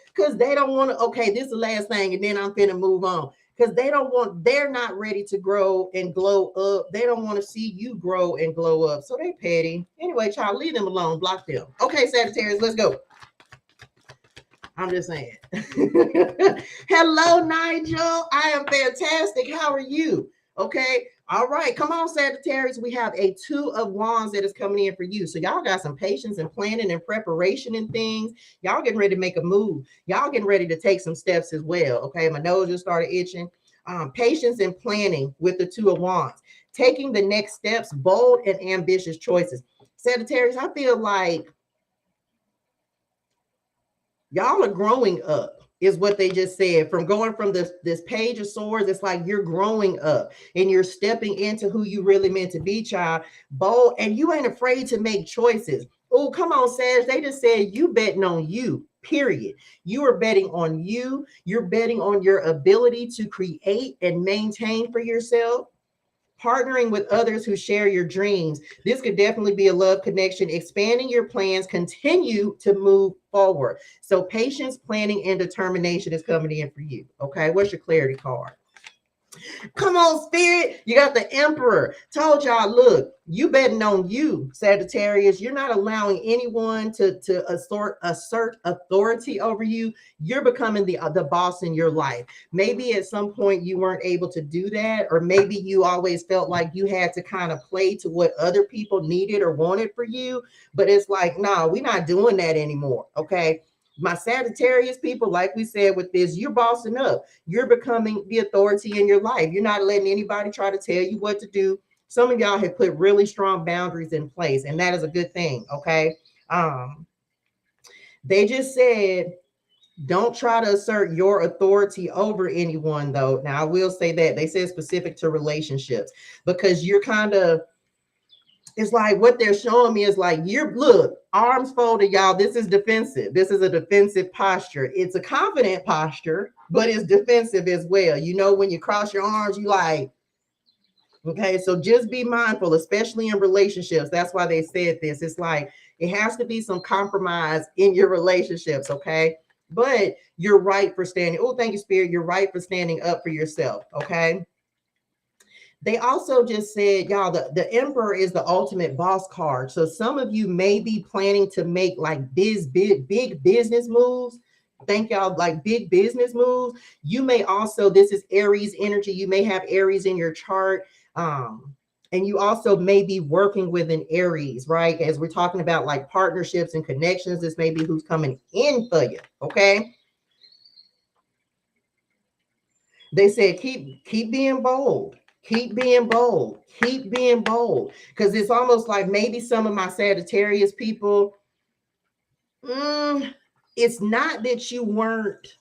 want to, okay, this is the last thing, and then I'm finna move on. Because they're not ready to grow and glow up. They don't want to see you grow and glow up. So they petty. Anyway, child, leave them alone. Block them. Okay, Sagittarius, let's go. I'm just saying. Hello, Nigel. I am fantastic. How are you? Okay. All right. Come on, Sagittarius. We have a 2 of Wands that is coming in for you. So y'all got some patience and planning and preparation and things. Y'all getting ready to make a move. Y'all getting ready to take some steps as well. Okay. My nose just started itching. Patience and planning with the 2 of Wands. Taking the next steps, bold and ambitious choices. Sagittarius, I feel like y'all are growing up, is what they just said. From going from this page of swords, it's like you're growing up and you're stepping into who you really meant to be, child. Bold, and you ain't afraid to make choices. Oh, come on, Sag. They just said you betting on you, period. You are betting on you. You're betting on your ability to create and maintain for yourself. Partnering with others who share your dreams. This could definitely be a love connection. Expanding your plans, continue to move forward. So patience, planning, and determination is coming in for you. Okay, what's your clarity card? Come on, Spirit. You got the Emperor. Told y'all, look, you betting on you, Sagittarius. You're not allowing anyone to assert authority over you. You're becoming the boss in your life. Maybe at some point you weren't able to do that, or maybe you always felt like you had to kind of play to what other people needed or wanted for you. But it's like, no, we're not doing that anymore. Okay. My Sagittarius people, like we said with this, you're bossing up. You're becoming the authority in your life. You're not letting anybody try to tell you what to do. Some of y'all have put really strong boundaries in place, and that is a good thing, okay? They just said, don't try to assert your authority over anyone, though. Now, I will say that. They said specific to relationships, because you're kind of, it's like what they're showing me is like, look, arms folded, y'all. This is defensive. This is a defensive posture. It's a confident posture, but it's defensive as well. You know, when you cross your arms, you like, okay, so just be mindful, especially in relationships. That's why they said this. It's like it has to be some compromise in your relationships, okay? But you're right for standing. Oh, thank you, Spirit. You're right for standing up for yourself, okay? They also just said, y'all, the Emperor is the ultimate boss card. So some of you may be planning to make like big business moves. Thank y'all, like big business moves. You may also, this is Aries energy. You may have Aries in your chart. And you also may be working with an Aries, right? As we're talking about like partnerships and connections, this may be who's coming in for you, okay? They said, keep being bold. Keep being bold. Keep being bold. Because it's almost like maybe some of my Sagittarius people, it's not that you weren't,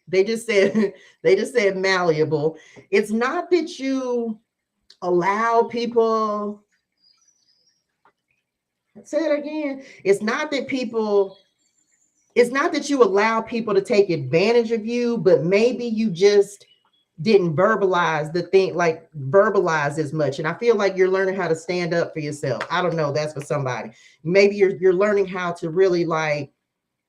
they just said malleable. It's not that you allow people, say it again. It's not that you allow people to take advantage of you, but maybe you just didn't verbalize the thing, like verbalize as much. And I feel like you're learning how to stand up for yourself. I don't know. That's for somebody. Maybe you're learning how to really like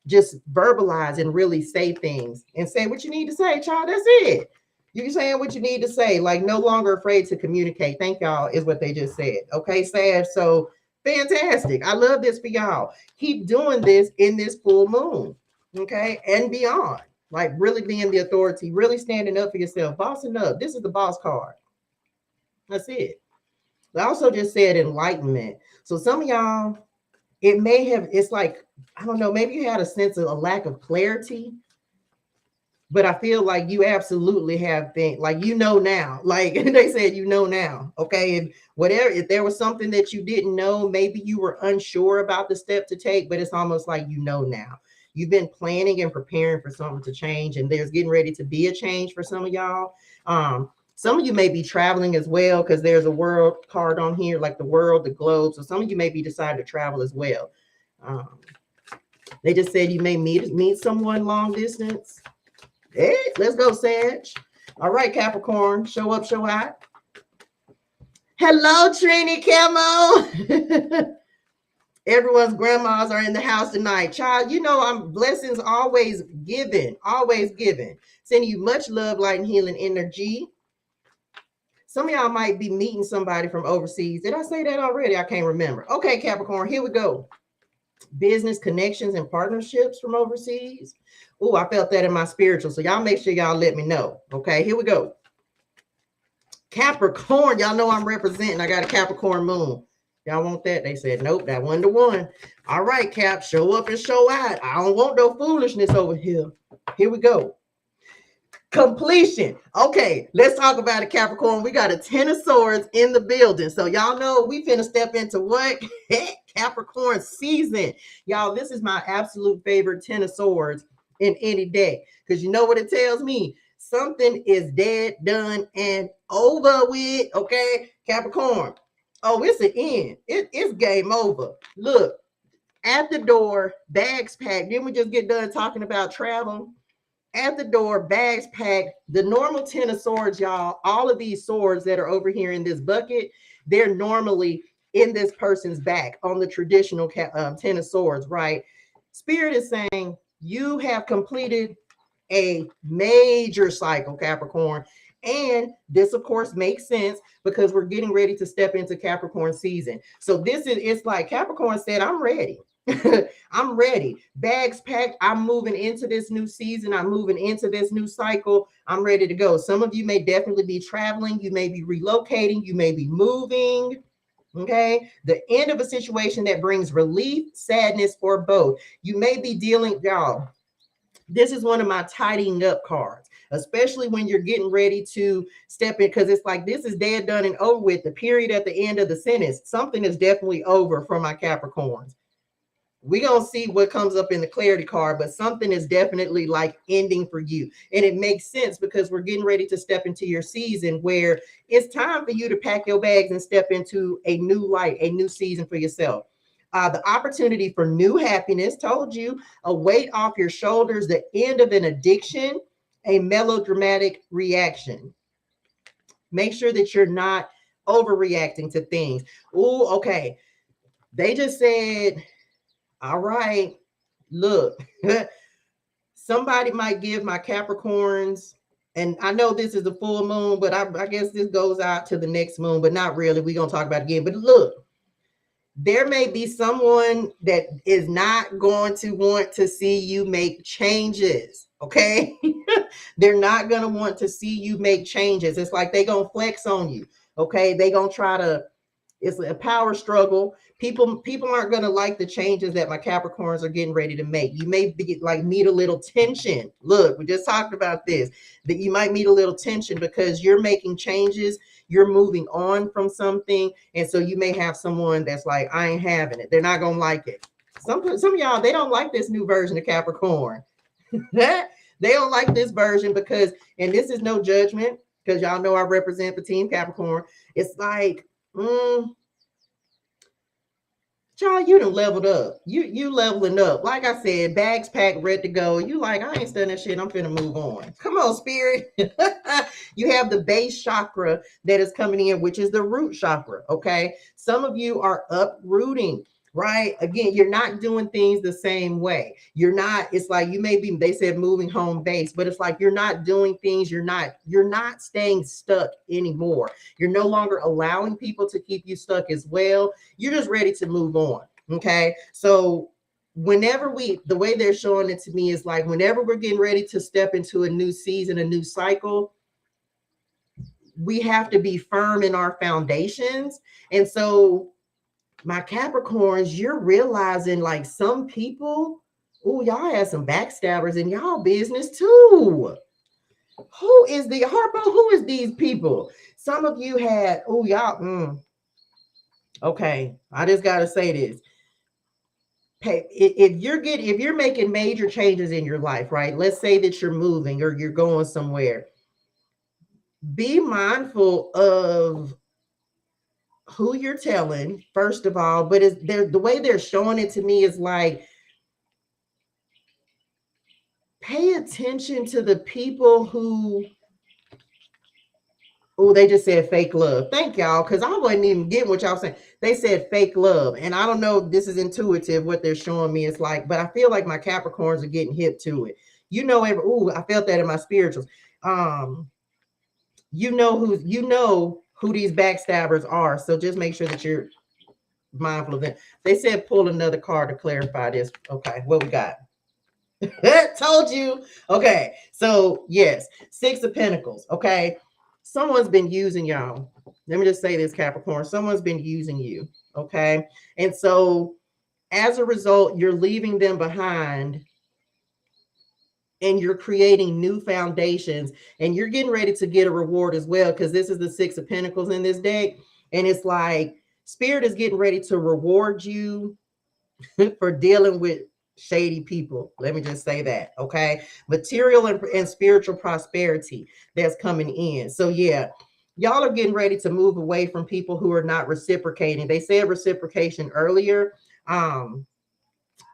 just verbalize and really say things and say what you need to say, child. That's it. You're saying what you need to say, like no longer afraid to communicate. Thank y'all is what they just said. Okay, Sad. So fantastic. I love this for y'all. Keep doing this in this full moon. Okay, and beyond. Like really being the authority, really standing up for yourself, bossing up. This is the boss card. That's it. I also just said enlightenment. So some of y'all, it may have, it's like, I don't know, maybe you had a sense of a lack of clarity, but I feel like you absolutely have been, like, you know now, like they said, you know now, okay? If there was something that you didn't know, maybe you were unsure about the step to take, but it's almost like you know now. You've been planning and preparing for something to change, and there's getting ready to be a change for some of y'all. Some of you may be traveling as well, because there's a world card on here, like the world, the globe. So some of you may be deciding to travel as well. They just said you may meet someone long distance. Hey, let's go, Sag. All right, Capricorn, show up, show out. Hello, Trini Camo. Everyone's grandmas are in the house tonight. Child, you know I'm blessings always given, always given. Sending you much love, light, and healing energy. Some of y'all might be meeting somebody from overseas. Did I say that already? I can't remember. Okay, Capricorn, here we go. Business connections and partnerships from overseas. Oh, I felt that in my spiritual. So y'all make sure y'all let me know. Okay, here we go. Capricorn, y'all know I'm representing. I got a Capricorn moon. Y'all want that? They said, nope, that one to one. All right, Cap, show up and show out. I don't want no foolishness over here. Here we go. Completion. Okay, let's talk about it, Capricorn. We got a 10 of swords in the building. So y'all know we finna step into what? Capricorn season. Y'all, this is my absolute favorite 10 of swords in any deck. Because you know what it tells me? Something is dead, done, and over with. Okay, Capricorn. Oh, it's an end. It's game over. Look, at the door, bags packed. Didn't we just get done talking about travel? At the door, bags packed. The normal 10 of swords, y'all, all of these swords that are over here in this bucket, they're normally in this person's back on the traditional 10 of swords, right? Spirit is saying you have completed a major cycle, Capricorn. And this, of course, makes sense because we're getting ready to step into Capricorn season. So it's like Capricorn said, I'm ready. I'm ready. Bags packed. I'm moving into this new season. I'm moving into this new cycle. I'm ready to go. Some of you may definitely be traveling. You may be relocating. You may be moving. Okay. The end of a situation that brings relief, sadness, or both. You may be dealing, y'all. This is one of my tidying up cards, especially when you're getting ready to step in, because it's like this is dead, done, and over with. The period at the end of the sentence. Something is definitely over for my Capricorns. We're going to see what comes up in the clarity card, but something is definitely like ending for you. And it makes sense because we're getting ready to step into your season where it's time for you to pack your bags and step into a new light, a new season for yourself. The opportunity for new happiness, told you, a weight off your shoulders, the end of an addiction, a melodramatic reaction. Make sure that you're not overreacting to things. Oh, okay. They just said, all right, look, somebody might give my Capricorns, and I know this is the full moon, but I guess this goes out to the next moon, but not really. We're going to talk about it again. But look, there may be someone that is not going to want to see you make changes, okay? They're not going to want to see you make changes. It's like they're going to flex on you, okay? They're going to try to, it's a power struggle. People aren't going to like the changes that my Capricorns are getting ready to make. You may be like meet a little tension. Look, we just talked about this, that you might meet a little tension because you're making changes. You're moving on from something. And so you may have someone that's like, I ain't having it. They're not going to like it. Some of y'all, they don't like this new version of Capricorn. They don't like this version because, and this is no judgment because y'all know I represent the team Capricorn. It's like, Child, you done leveled up. You leveling up. Like I said, bags packed, ready to go. You like, I ain't studying that shit. I'm finna move on. Come on, spirit. You have the base chakra that is coming in, which is the root chakra, okay? Some of you are uprooting, right? Again, you're not doing things the same way. You're not, it's like you may be, they said moving home base, but it's like you're not doing things, you're not staying stuck anymore. You're no longer allowing people to keep you stuck as well. You're just ready to move on. Okay. So whenever the way they're showing it to me is like, whenever we're getting ready to step into a new season, a new cycle, we have to be firm in our foundations. And so my Capricorns, you're realizing like some people, oh, y'all have some backstabbers in y'all business too. Who is the Harpo? Who is these people? Some of you had, oh, y'all, okay, I just got to say this. If you're making major changes in your life, right? Let's say that you're moving or you're going somewhere. be mindful of who you're telling, first of all, but the way they're showing it to me is like, pay attention to the people who, oh, they just said fake love. Thank y'all, because I wasn't even getting what y'all saying. They said fake love. And I don't know, this is intuitive what they're showing me. It's like, but I feel like my Capricorns are getting hip to it. You know, I felt that in my spirituals. You know who these backstabbers are. So just make sure that you're mindful of them. They said pull another card to clarify this. Okay, what we got? Told you. Okay, so yes, Six of Pentacles. Okay, someone's been using y'all. Let me just say this, Capricorn. Someone's been using you. Okay, and so as a result, you're leaving them behind and you're creating new foundations, and you're getting ready to get a reward as well, because this is the Six of Pentacles in this deck. And it's like Spirit is getting ready to reward you for dealing with shady people. Let me just say that. Okay, material and spiritual prosperity that's coming in. So yeah, y'all are getting ready to move away from people who are not reciprocating. They said reciprocation earlier.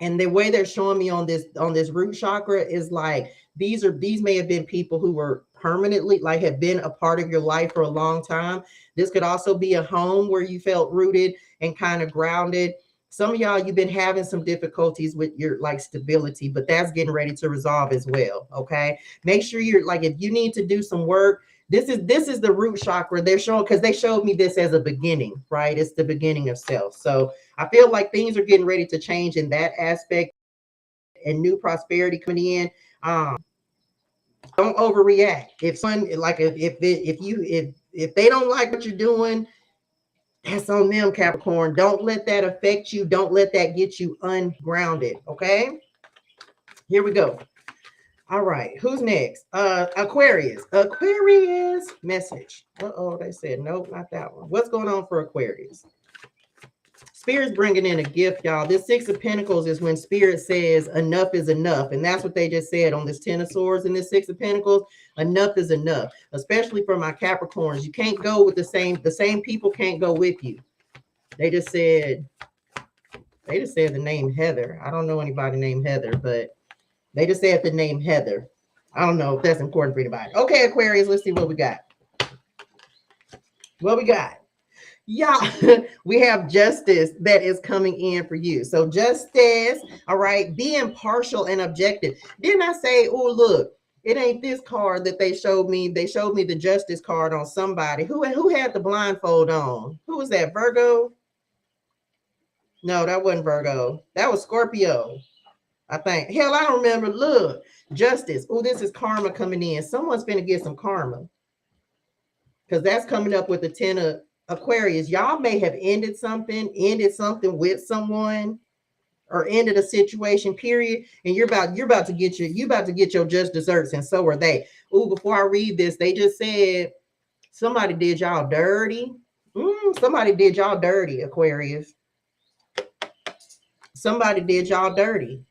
And the way they're showing me on this root chakra is like, these may have been people who were permanently, like, have been a part of your life for a long time. This could also be a home where you felt rooted and kind of grounded. Some of y'all, you've been having some difficulties with your like stability, but that's getting ready to resolve as well. Okay, make sure you're like, if you need to do some work, this is the root chakra they're showing, because they showed me this as a beginning, right? It's the beginning of self. So I feel like things are getting ready to change in that aspect, and new prosperity coming in. Don't overreact. If someone like, if they don't like what you're doing, that's on them, Capricorn. Don't let that affect you. Don't let that get you ungrounded. Okay, here we go. All right, who's next? Aquarius. Aquarius message. Uh-oh, they said nope, not that one. What's going on for Aquarius? Spirit's bringing in a gift, y'all. This Six of Pentacles is when Spirit says enough is enough. And that's what they just said on this Ten of Swords and this Six of Pentacles. Enough is enough, especially for my Capricorns. You can't go with the same people can't go with you. They just said the name Heather. I don't know anybody named Heather, but they just said the name Heather. I don't know if that's important for anybody. Okay, Aquarius, let's see what we got. What we got? Yeah, we have justice that is coming in for you. So justice, all right, be impartial and objective. Didn't I say, oh, look, it ain't this card that they showed me. They showed me the justice card on somebody. Who had the blindfold on? Who was that, Virgo? No, that wasn't Virgo. That was Scorpio, I think. Hell, I don't remember. Look, justice. Oh, this is karma coming in. Someone's going to get some karma, because that's coming up with the 10 of Aquarius. Y'all may have ended something with someone, or ended a situation, period, and you're about to get your just desserts, and so are they. Oh, before I read this, they just said somebody did y'all dirty. Somebody did y'all dirty, Aquarius. Somebody did y'all dirty.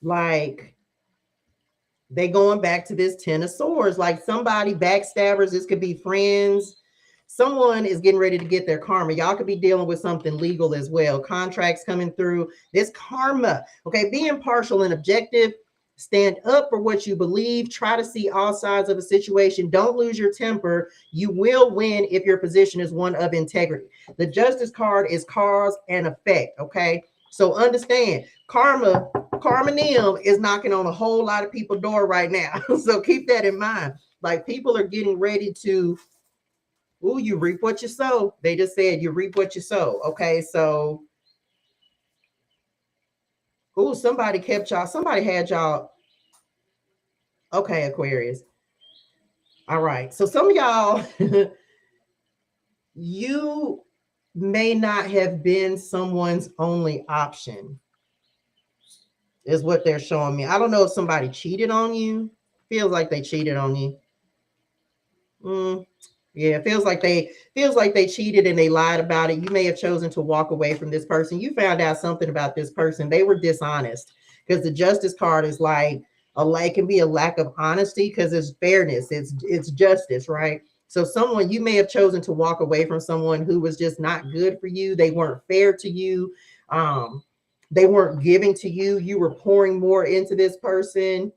Like, they going back to this Ten of Swords, like somebody, backstabbers. This could be friends. Someone is getting ready to get their karma. Y'all could be dealing with something legal as well. Contracts coming through. This karma. Okay, be impartial and objective. Stand up for what you believe. Try to see all sides of a situation. Don't lose your temper. You will win if your position is one of integrity. The Justice card is cause and effect. Okay, so understand, karma is knocking on a whole lot of people's door right now. So keep that in mind. Like, people are getting ready to, ooh, you reap what you sow. They just said you reap what you sow. Okay, so, ooh, somebody had y'all. Okay, Aquarius. All right, so some of y'all, you may not have been someone's only option, is what they're showing me. I don't know if somebody cheated on you. Feels like they cheated on you. Yeah, it feels like they cheated and they lied about it. You may have chosen to walk away from this person. You found out something about this person. They were dishonest, because the Justice card is like, It can be a lack of honesty because it's fairness, it's justice, right? So someone, you may have chosen to walk away from someone who was just not good for you. They weren't fair to you. They weren't giving to you. You were pouring more into this person,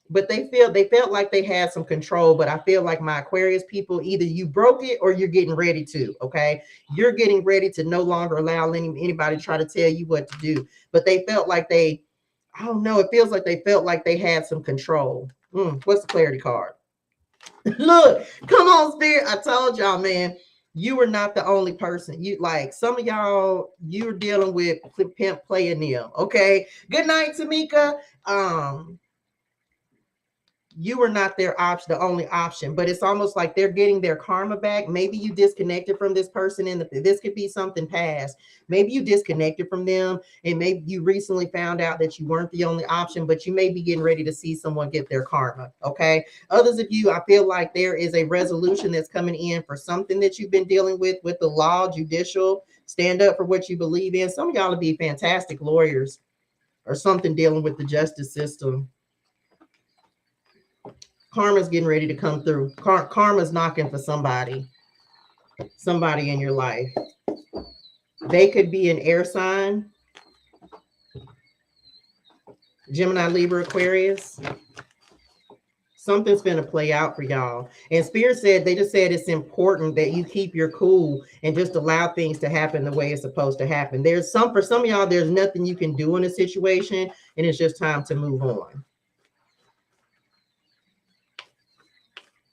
but they felt like they had some control. But I feel like my Aquarius people, either you broke it or you're getting ready to. Okay, you're getting ready to no longer allow anybody to try to tell you what to do. But they felt like I don't know. It feels like they felt like they had some control. What's the clarity card? Look, come on, Spirit. I told y'all, man, you were not the only person. You like some of y'all, you're dealing with pimp playing them. Okay. Good night, Tamika. You were not their option, the only option, but it's almost like they're getting their karma back. Maybe you disconnected from this person, and this could be something past. Maybe you disconnected from them, and maybe you recently found out that you weren't the only option, but you may be getting ready to see someone get their karma. Okay. Others of you, I feel like there is a resolution that's coming in for something that you've been dealing with the law, judicial, stand up for what you believe in. Some of y'all will be fantastic lawyers or something dealing with the justice system. Karma's getting ready to come through. Karma's knocking for somebody in your life. They could be an air sign, Gemini, Libra, Aquarius. Something's going to play out for y'all. And Spirit said, they just said it's important that you keep your cool and just allow things to happen the way it's supposed to happen. For some of y'all, there's nothing you can do in a situation, and it's just time to move on.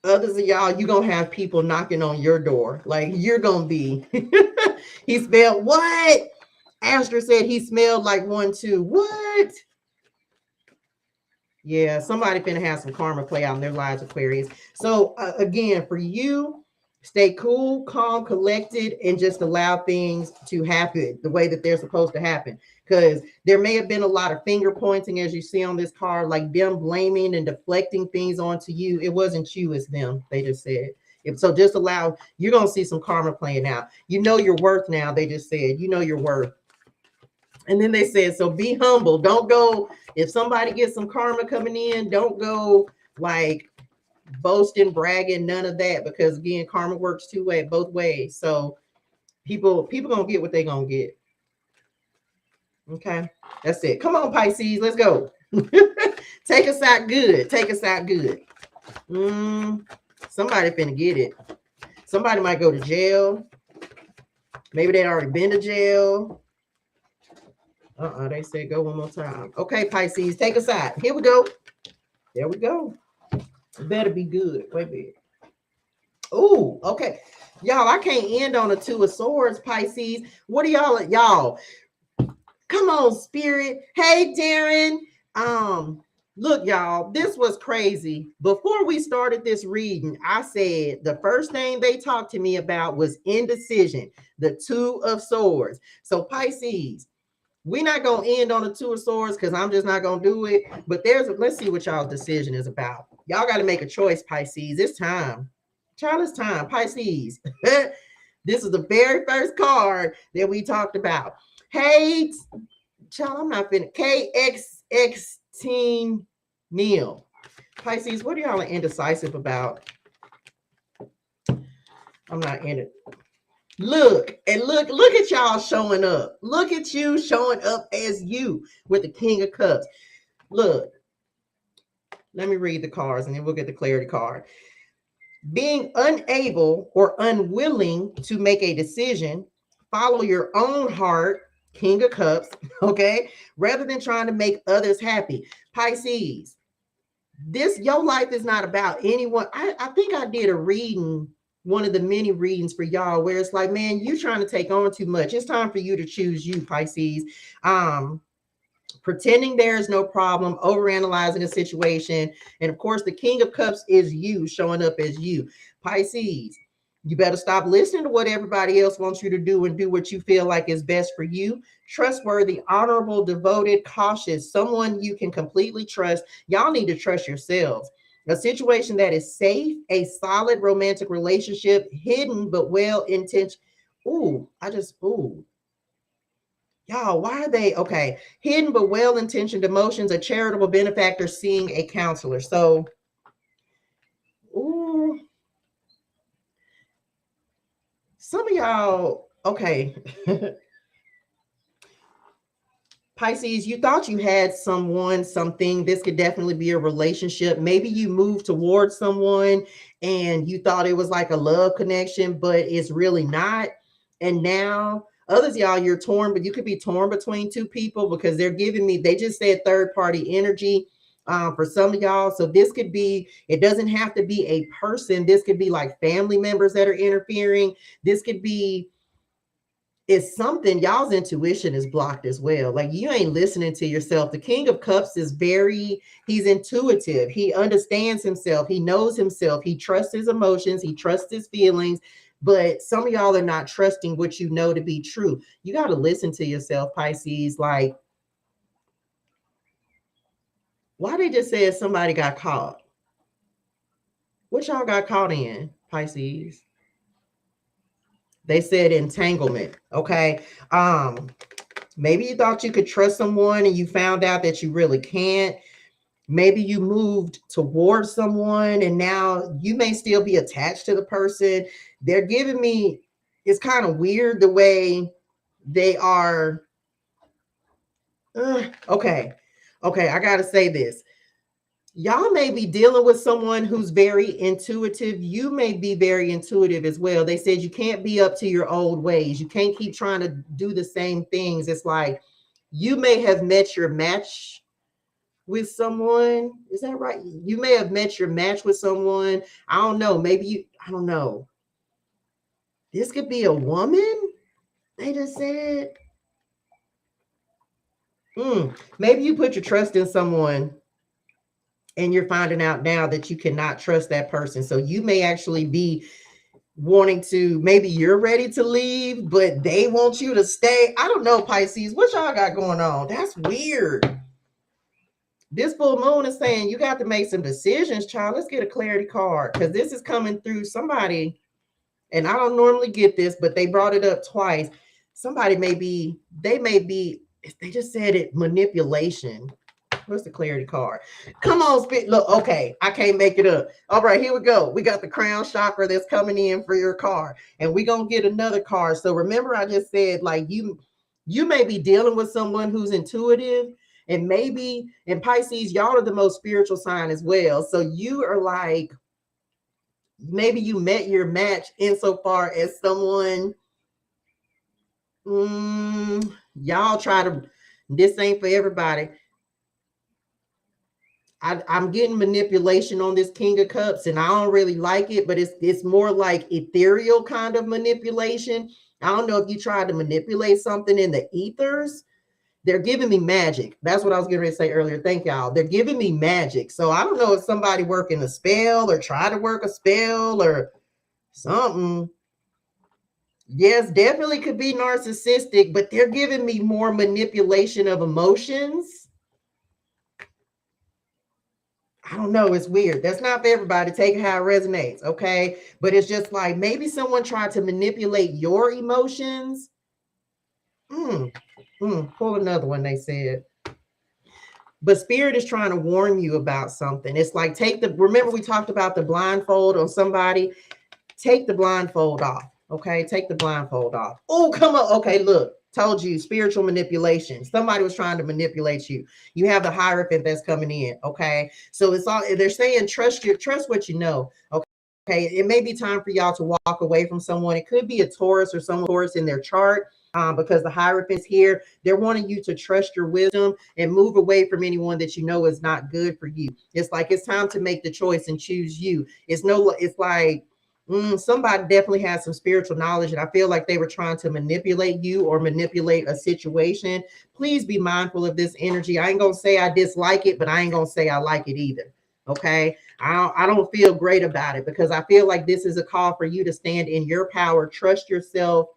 Others of y'all, you're going to have people knocking on your door. Like you're going to be, he smelled what? Astra said he smelled like one too. What? Yeah, somebody finna have some karma play out in their lives, Aquarius. So again, for you, stay cool, calm, collected, and just allow things to happen the way that they're supposed to happen. Because there may have been a lot of finger pointing, as you see on this card, like them blaming and deflecting things onto you. It wasn't you, it's them, they just said. So just allow, you're going to see some karma playing out. You know your worth now, they just said. You know your worth. And then they said, so be humble. Don't go, if somebody gets some karma coming in, don't go like boasting, bragging, none of that. Because again, karma works both ways. So people gonna get what they gonna get. Okay, that's it. Come on, Pisces, let's go. Take us out good. Take us out good. Somebody finna get it. Somebody might go to jail. Maybe they'd already been to jail. They said go one more time. Okay, Pisces, take us out. Here we go. There we go. It better be good. Wait a minute. Ooh, okay. Y'all, I can't end on a 2 of Swords, Pisces. What are y'all? Come on, Spirit. Hey, Darren. Look, y'all, this was crazy. Before we started this reading, I said the first thing they talked to me about was indecision, the 2 of Swords. So, Pisces, we're not going to end on the 2 of Swords because I'm just not going to do it. But let's see what y'all's decision is about. Y'all got to make a choice, Pisces. It's time. Child, it's time. Pisces. This is the very first card that we talked about. Hey, child, I'm not finna. KXX Neil. Pisces, what are y'all indecisive about? I'm not in it. Look at y'all showing up. Look at you showing up as you with the King of Cups. Look, let me read the cards and then we'll get the clarity card. Being unable or unwilling to make a decision, follow your own heart, King of Cups, okay? Rather than trying to make others happy. Pisces, your life is not about anyone. I think I did a reading, one of the many readings for y'all where it's like, man, you trying to take on too much. It's time for you to choose you, Pisces. Pretending there is no problem, overanalyzing a situation. And of course, the King of Cups is you showing up as you. Pisces, you better stop listening to what everybody else wants you to do and do what you feel like is best for you. Trustworthy, honorable, devoted, cautious, someone you can completely trust. Y'all need to trust yourselves. A situation that is safe, a solid romantic relationship, hidden but well intentioned. Y'all, why are they okay? Hidden but well-intentioned emotions, a charitable benefactor seeing a counselor. So, ooh, some of y'all, okay. Pisces, you thought you had someone, something. This could definitely be a relationship. Maybe you moved towards someone and you thought it was like a love connection, but it's really not. And now, others y'all, you're torn, but you could be torn between two people because they're giving me, they just said third party energy for some of y'all. So this could be, it doesn't have to be a person. This could be like family members that are interfering. This could be, it's something, y'all's intuition is blocked as well. Like you ain't listening to yourself. The King of Cups is very, he's intuitive. He understands himself. He knows himself. He trusts his emotions. He trusts his feelings. But some of y'all are not trusting what you know to be true. You got to listen to yourself, Pisces. Like, why they just said somebody got caught? What y'all got caught in, Pisces? They said entanglement. Okay. Maybe you thought you could trust someone and you found out that you really can't. Maybe you moved towards someone and now you may still be attached to the person. They're giving me, it's kind of weird the way they are. Okay. Okay. I got to say this. Y'all may be dealing with someone who's very intuitive. You may be very intuitive as well. They said you can't be up to your old ways. You can't keep trying to do the same things. It's like you may have met your match with someone. Is that right? You may have met your match with someone. I don't know. Maybe you, I don't know. This could be a woman. They just said, maybe you put your trust in someone and you're finding out now that you cannot trust that person. So you may actually be wanting to, maybe you're ready to leave, but they want you to stay. I don't know, Pisces. What y'all got going on? That's weird. This full moon is saying you got to make some decisions, child. Let's get a clarity card because this is coming through somebody, and I don't normally get this, but they brought it up twice. Somebody may be, they just said it, manipulation. What's the clarity card? Come on, spit. Look, okay, I can't make it up. All right, here we go. We got the crown chakra that's coming in for your card, and we're gonna get another card. So remember, I just said like you may be dealing with someone who's intuitive, and maybe in Pisces, y'all are the most spiritual sign as well. So you are like, maybe you met your match insofar as someone. Y'all try to. This ain't for everybody. I'm getting manipulation on this King of Cups, and I don't really like it, but it's more like ethereal kind of manipulation. I don't know if you tried to manipulate something in the ethers. They're giving me magic. That's what I was getting ready to say earlier. Thank y'all. They're giving me magic. So I don't know if somebody working a spell or try to work a spell or something. Yes, definitely could be narcissistic, but they're giving me more manipulation of emotions. I don't know. It's weird. That's not for everybody. Take it how it resonates. Okay. But it's just like maybe someone tried to manipulate your emotions. Pull another one, they said. But spirit is trying to warn you about something. It's like remember we talked about the blindfold on somebody. Take the blindfold off. Okay. Take the blindfold off. Oh, come on. Okay. Look. Told you, spiritual manipulation. Somebody was trying to manipulate you. You have the Hierophant that's coming in. Okay. So it's all, they're saying trust what you know. Okay. It may be time for y'all to walk away from someone. It could be a Taurus or someone Taurus in their chart. Because the Hierophant's here, they're wanting you to trust your wisdom and move away from anyone that you know is not good for you. It's like it's time to make the choice and choose you. It's like somebody definitely has some spiritual knowledge, and I feel like they were trying to manipulate you or manipulate a situation. Please be mindful of this energy. I ain't gonna say I dislike it, but I ain't gonna say I like it either. Okay. I don't feel great about it because I feel like this is a call for you to stand in your power, trust yourself,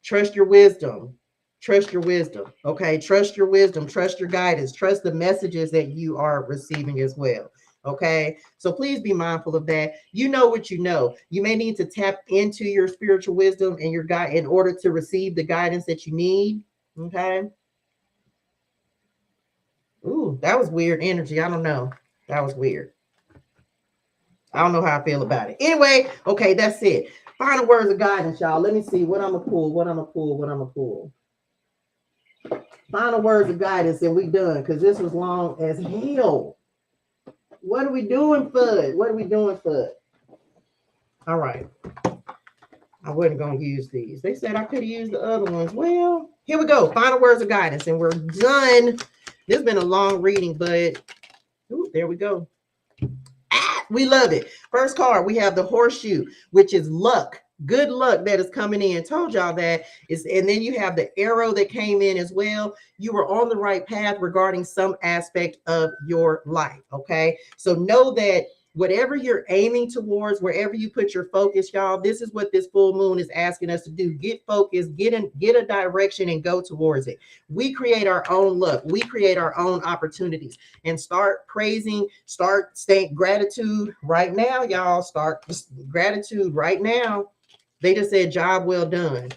trust your wisdom. Trust your wisdom. Okay. Trust your wisdom. Trust your guidance. Trust the messages that you are receiving as well. Okay, so please be mindful of that. You know what you know. You may need to tap into your spiritual wisdom and your guide in order to receive the guidance that you need. Okay. Ooh, that was weird energy. I don't know. That was weird. I don't know how I feel about it. Anyway, okay, that's it. Final words of guidance, y'all. Let me see what I'm gonna pull. What I'm gonna pull. What I'm gonna pull. Final words of guidance, and we done because this was long as hell. What are we doing, Fud? What are we doing, Fud? All right. I wasn't going to use these. They said I could have used the other ones. Well, here we go. Final words of guidance, and we're done. This has been a long reading, but ooh, there we go. We love it. First card, we have the horseshoe, which is luck. Good luck that is coming in. Told y'all that is, and then you have the arrow that came in as well. You were on the right path regarding some aspect of your life. Okay, so know that whatever you're aiming towards, wherever you put your focus, y'all, this is what this full moon is asking us to do. Get focused, get a direction, and go towards it. We create our own luck. We create our own opportunities, and start praising, start staying gratitude right now, y'all. Start gratitude right now. They just said, job well done.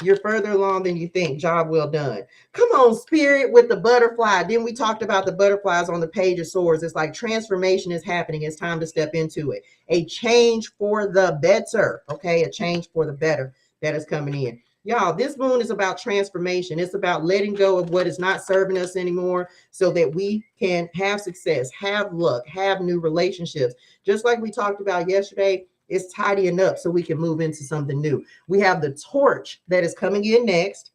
You're further along than you think. Job well done. Come on, spirit, with the butterfly. Then we talked about the butterflies on the page of swords. It's like transformation is happening. It's time to step into it. A change for the better. Okay, a change for the better that is coming in. Y'all, this moon is about transformation. It's about letting go of what is not serving us anymore so that we can have success, have luck, have new relationships. Just like we talked about yesterday, it's tidying up so we can move into something new. We have the torch that is coming in next.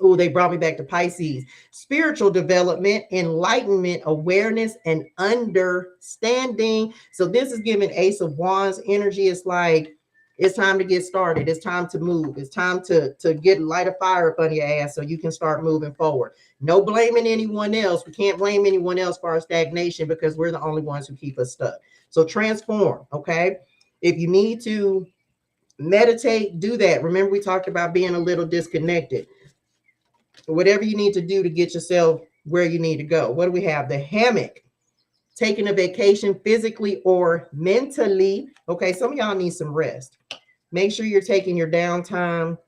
Oh, they brought me back to Pisces. Spiritual development, enlightenment, awareness, and understanding. So this is giving Ace of Wands energy. It's like, it's time to get started. It's time to move. It's time to light a fire up on your ass so you can start moving forward. No blaming anyone else. We can't blame anyone else for our stagnation because we're the only ones who keep us stuck. So transform, okay? If you need to meditate, do that. Remember, we talked about being a little disconnected. Whatever you need to do to get yourself where you need to go. What do we have? The hammock. Taking a vacation physically or mentally. Okay, some of y'all need some rest. Make sure you're taking your downtime,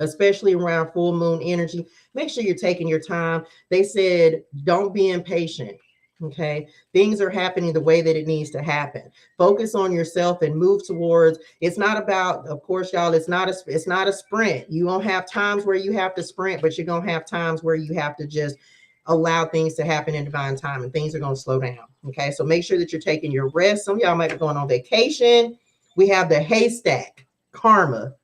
especially around full moon energy. Make sure you're taking your time. They said, don't be impatient. Okay, things are happening the way that it needs to happen. Focus on yourself and move towards. It's not about, of course, y'all, it's not a sprint. You won't have times where you have to sprint, but you're gonna have times where you have to just allow things to happen in divine time, and things are going to slow down. Okay, so make sure that you're taking your rest. Some of y'all might be going on vacation. We have the haystack, karma.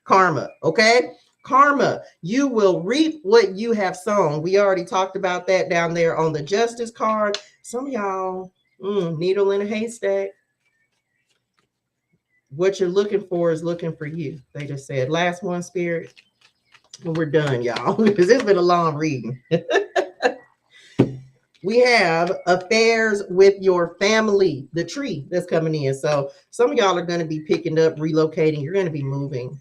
Karma, okay? Karma, you will reap what you have sown. We already talked about that down there on the justice card. Some of y'all, needle in a haystack. What you're looking for is looking for you. They just said, last one, spirit. And we're done, y'all, because it's been a long reading. We have affairs with your family, the tree that's coming in. So some of y'all are going to be picking up, relocating. You're going to be moving.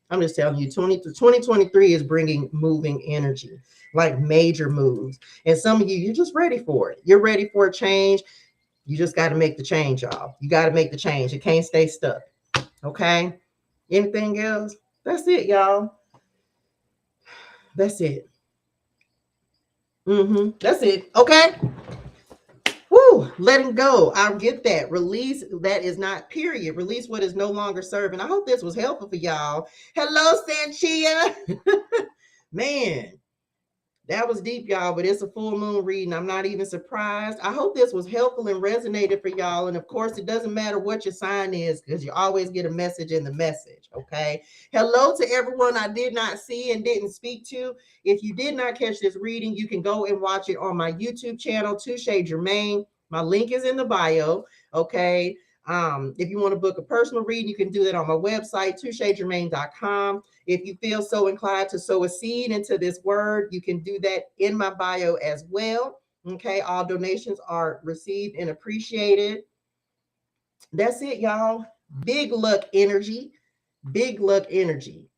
I'm just telling you, 2023 is bringing moving energy, like major moves. And some of you, you're just ready for it. You're ready for a change. You just got to make the change, y'all. You got to make the change. You can't stay stuck. Okay? Anything else? That's it, y'all. That's it. That's it. Okay? Woo, letting go. I'll get that. Release that is not period. Release what is no longer serving. I hope this was helpful for y'all. Hello, Sanchia. Man, that was deep, y'all, but it's a full moon reading. I'm not even surprised. I hope this was helpful and resonated for y'all. And of course, it doesn't matter what your sign is because you always get a message in the message, okay? Hello to everyone I did not see and didn't speak to. If you did not catch this reading, you can go and watch it on my YouTube channel, ToShae Germaine. My link is in the bio, okay? If you want to book a personal reading, you can do that on my website, toshaegermaine.com. If you feel so inclined to sow a seed into this word, you can do that in my bio as well. Okay, all donations are received and appreciated. That's it, y'all. Big luck energy. Big luck energy.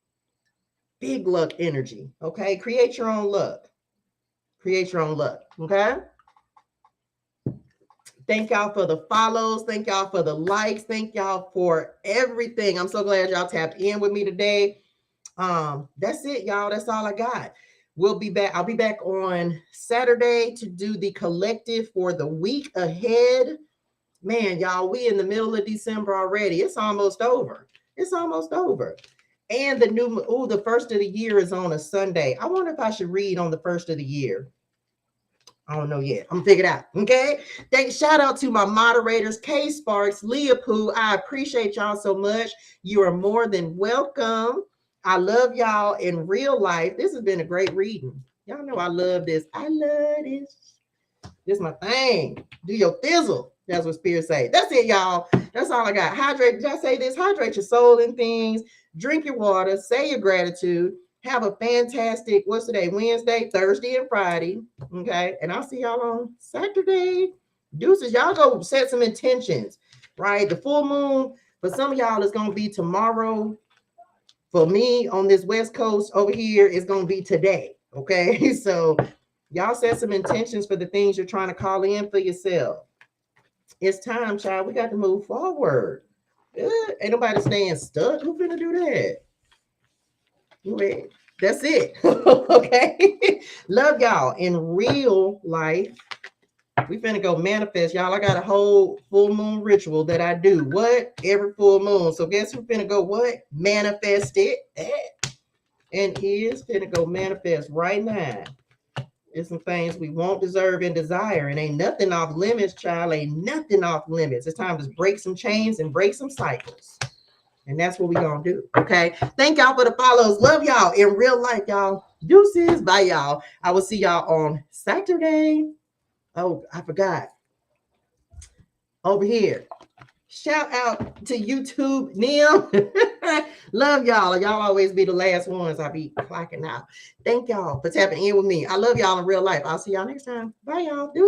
Big luck energy. Okay, create your own luck. Create your own luck. Okay. Thank y'all for the follows. Thank y'all for the likes. Thank y'all for everything. I'm so glad y'all tapped in with me today. That's it, y'all. That's all I got. We'll be back. I'll be back on Saturday to do the collective for the week ahead. Man, y'all, we in the middle of December already. It's almost over. It's almost over. And the first of the year is on a Sunday. I wonder if I should read on the first of the year. I don't know yet. I'm gonna figure it out. Okay. Shout out to my moderators, K Sparks, Leah Pooh. I appreciate y'all so much. You are more than welcome. I love y'all in real life. This has been a great reading. Y'all know I love this. I love this. This is my thing. Do your thizzle. That's what Spirit say. That's it, y'all. That's all I got. Hydrate. Did I say this? Hydrate your soul and things. Drink your water. Say your gratitude. Have a fantastic, what's today? Wednesday, Thursday, and Friday. Okay. And I'll see y'all on Saturday. Deuces. Y'all go set some intentions, right? The full moon for some of y'all is going to be tomorrow. For me on this West Coast over here, it's going to be today. Okay. So y'all set some intentions for the things you're trying to call in for yourself. It's time, child. We got to move forward. Ain't nobody staying stuck. Who finna do that? Wait, that's it. Okay. Love y'all in real life. We finna go manifest, y'all. I got a whole full moon ritual that I do. What? Every full moon. So guess who finna go what? Manifest it. And is finna go manifest right now. There's some things we won't deserve and desire. And ain't nothing off limits, child. Ain't nothing off limits. It's time to break some chains and break some cycles. And that's what we gonna do. Okay. Thank y'all for the follows. Love y'all in real life, y'all. Deuces. Bye, y'all. I will see y'all on Saturday. Oh, I forgot. Over here. Shout out to YouTube, Neil. Love y'all. Y'all always be the last ones I be clocking out. Thank y'all for tapping in with me. I love y'all in real life. I'll see y'all next time. Bye, y'all.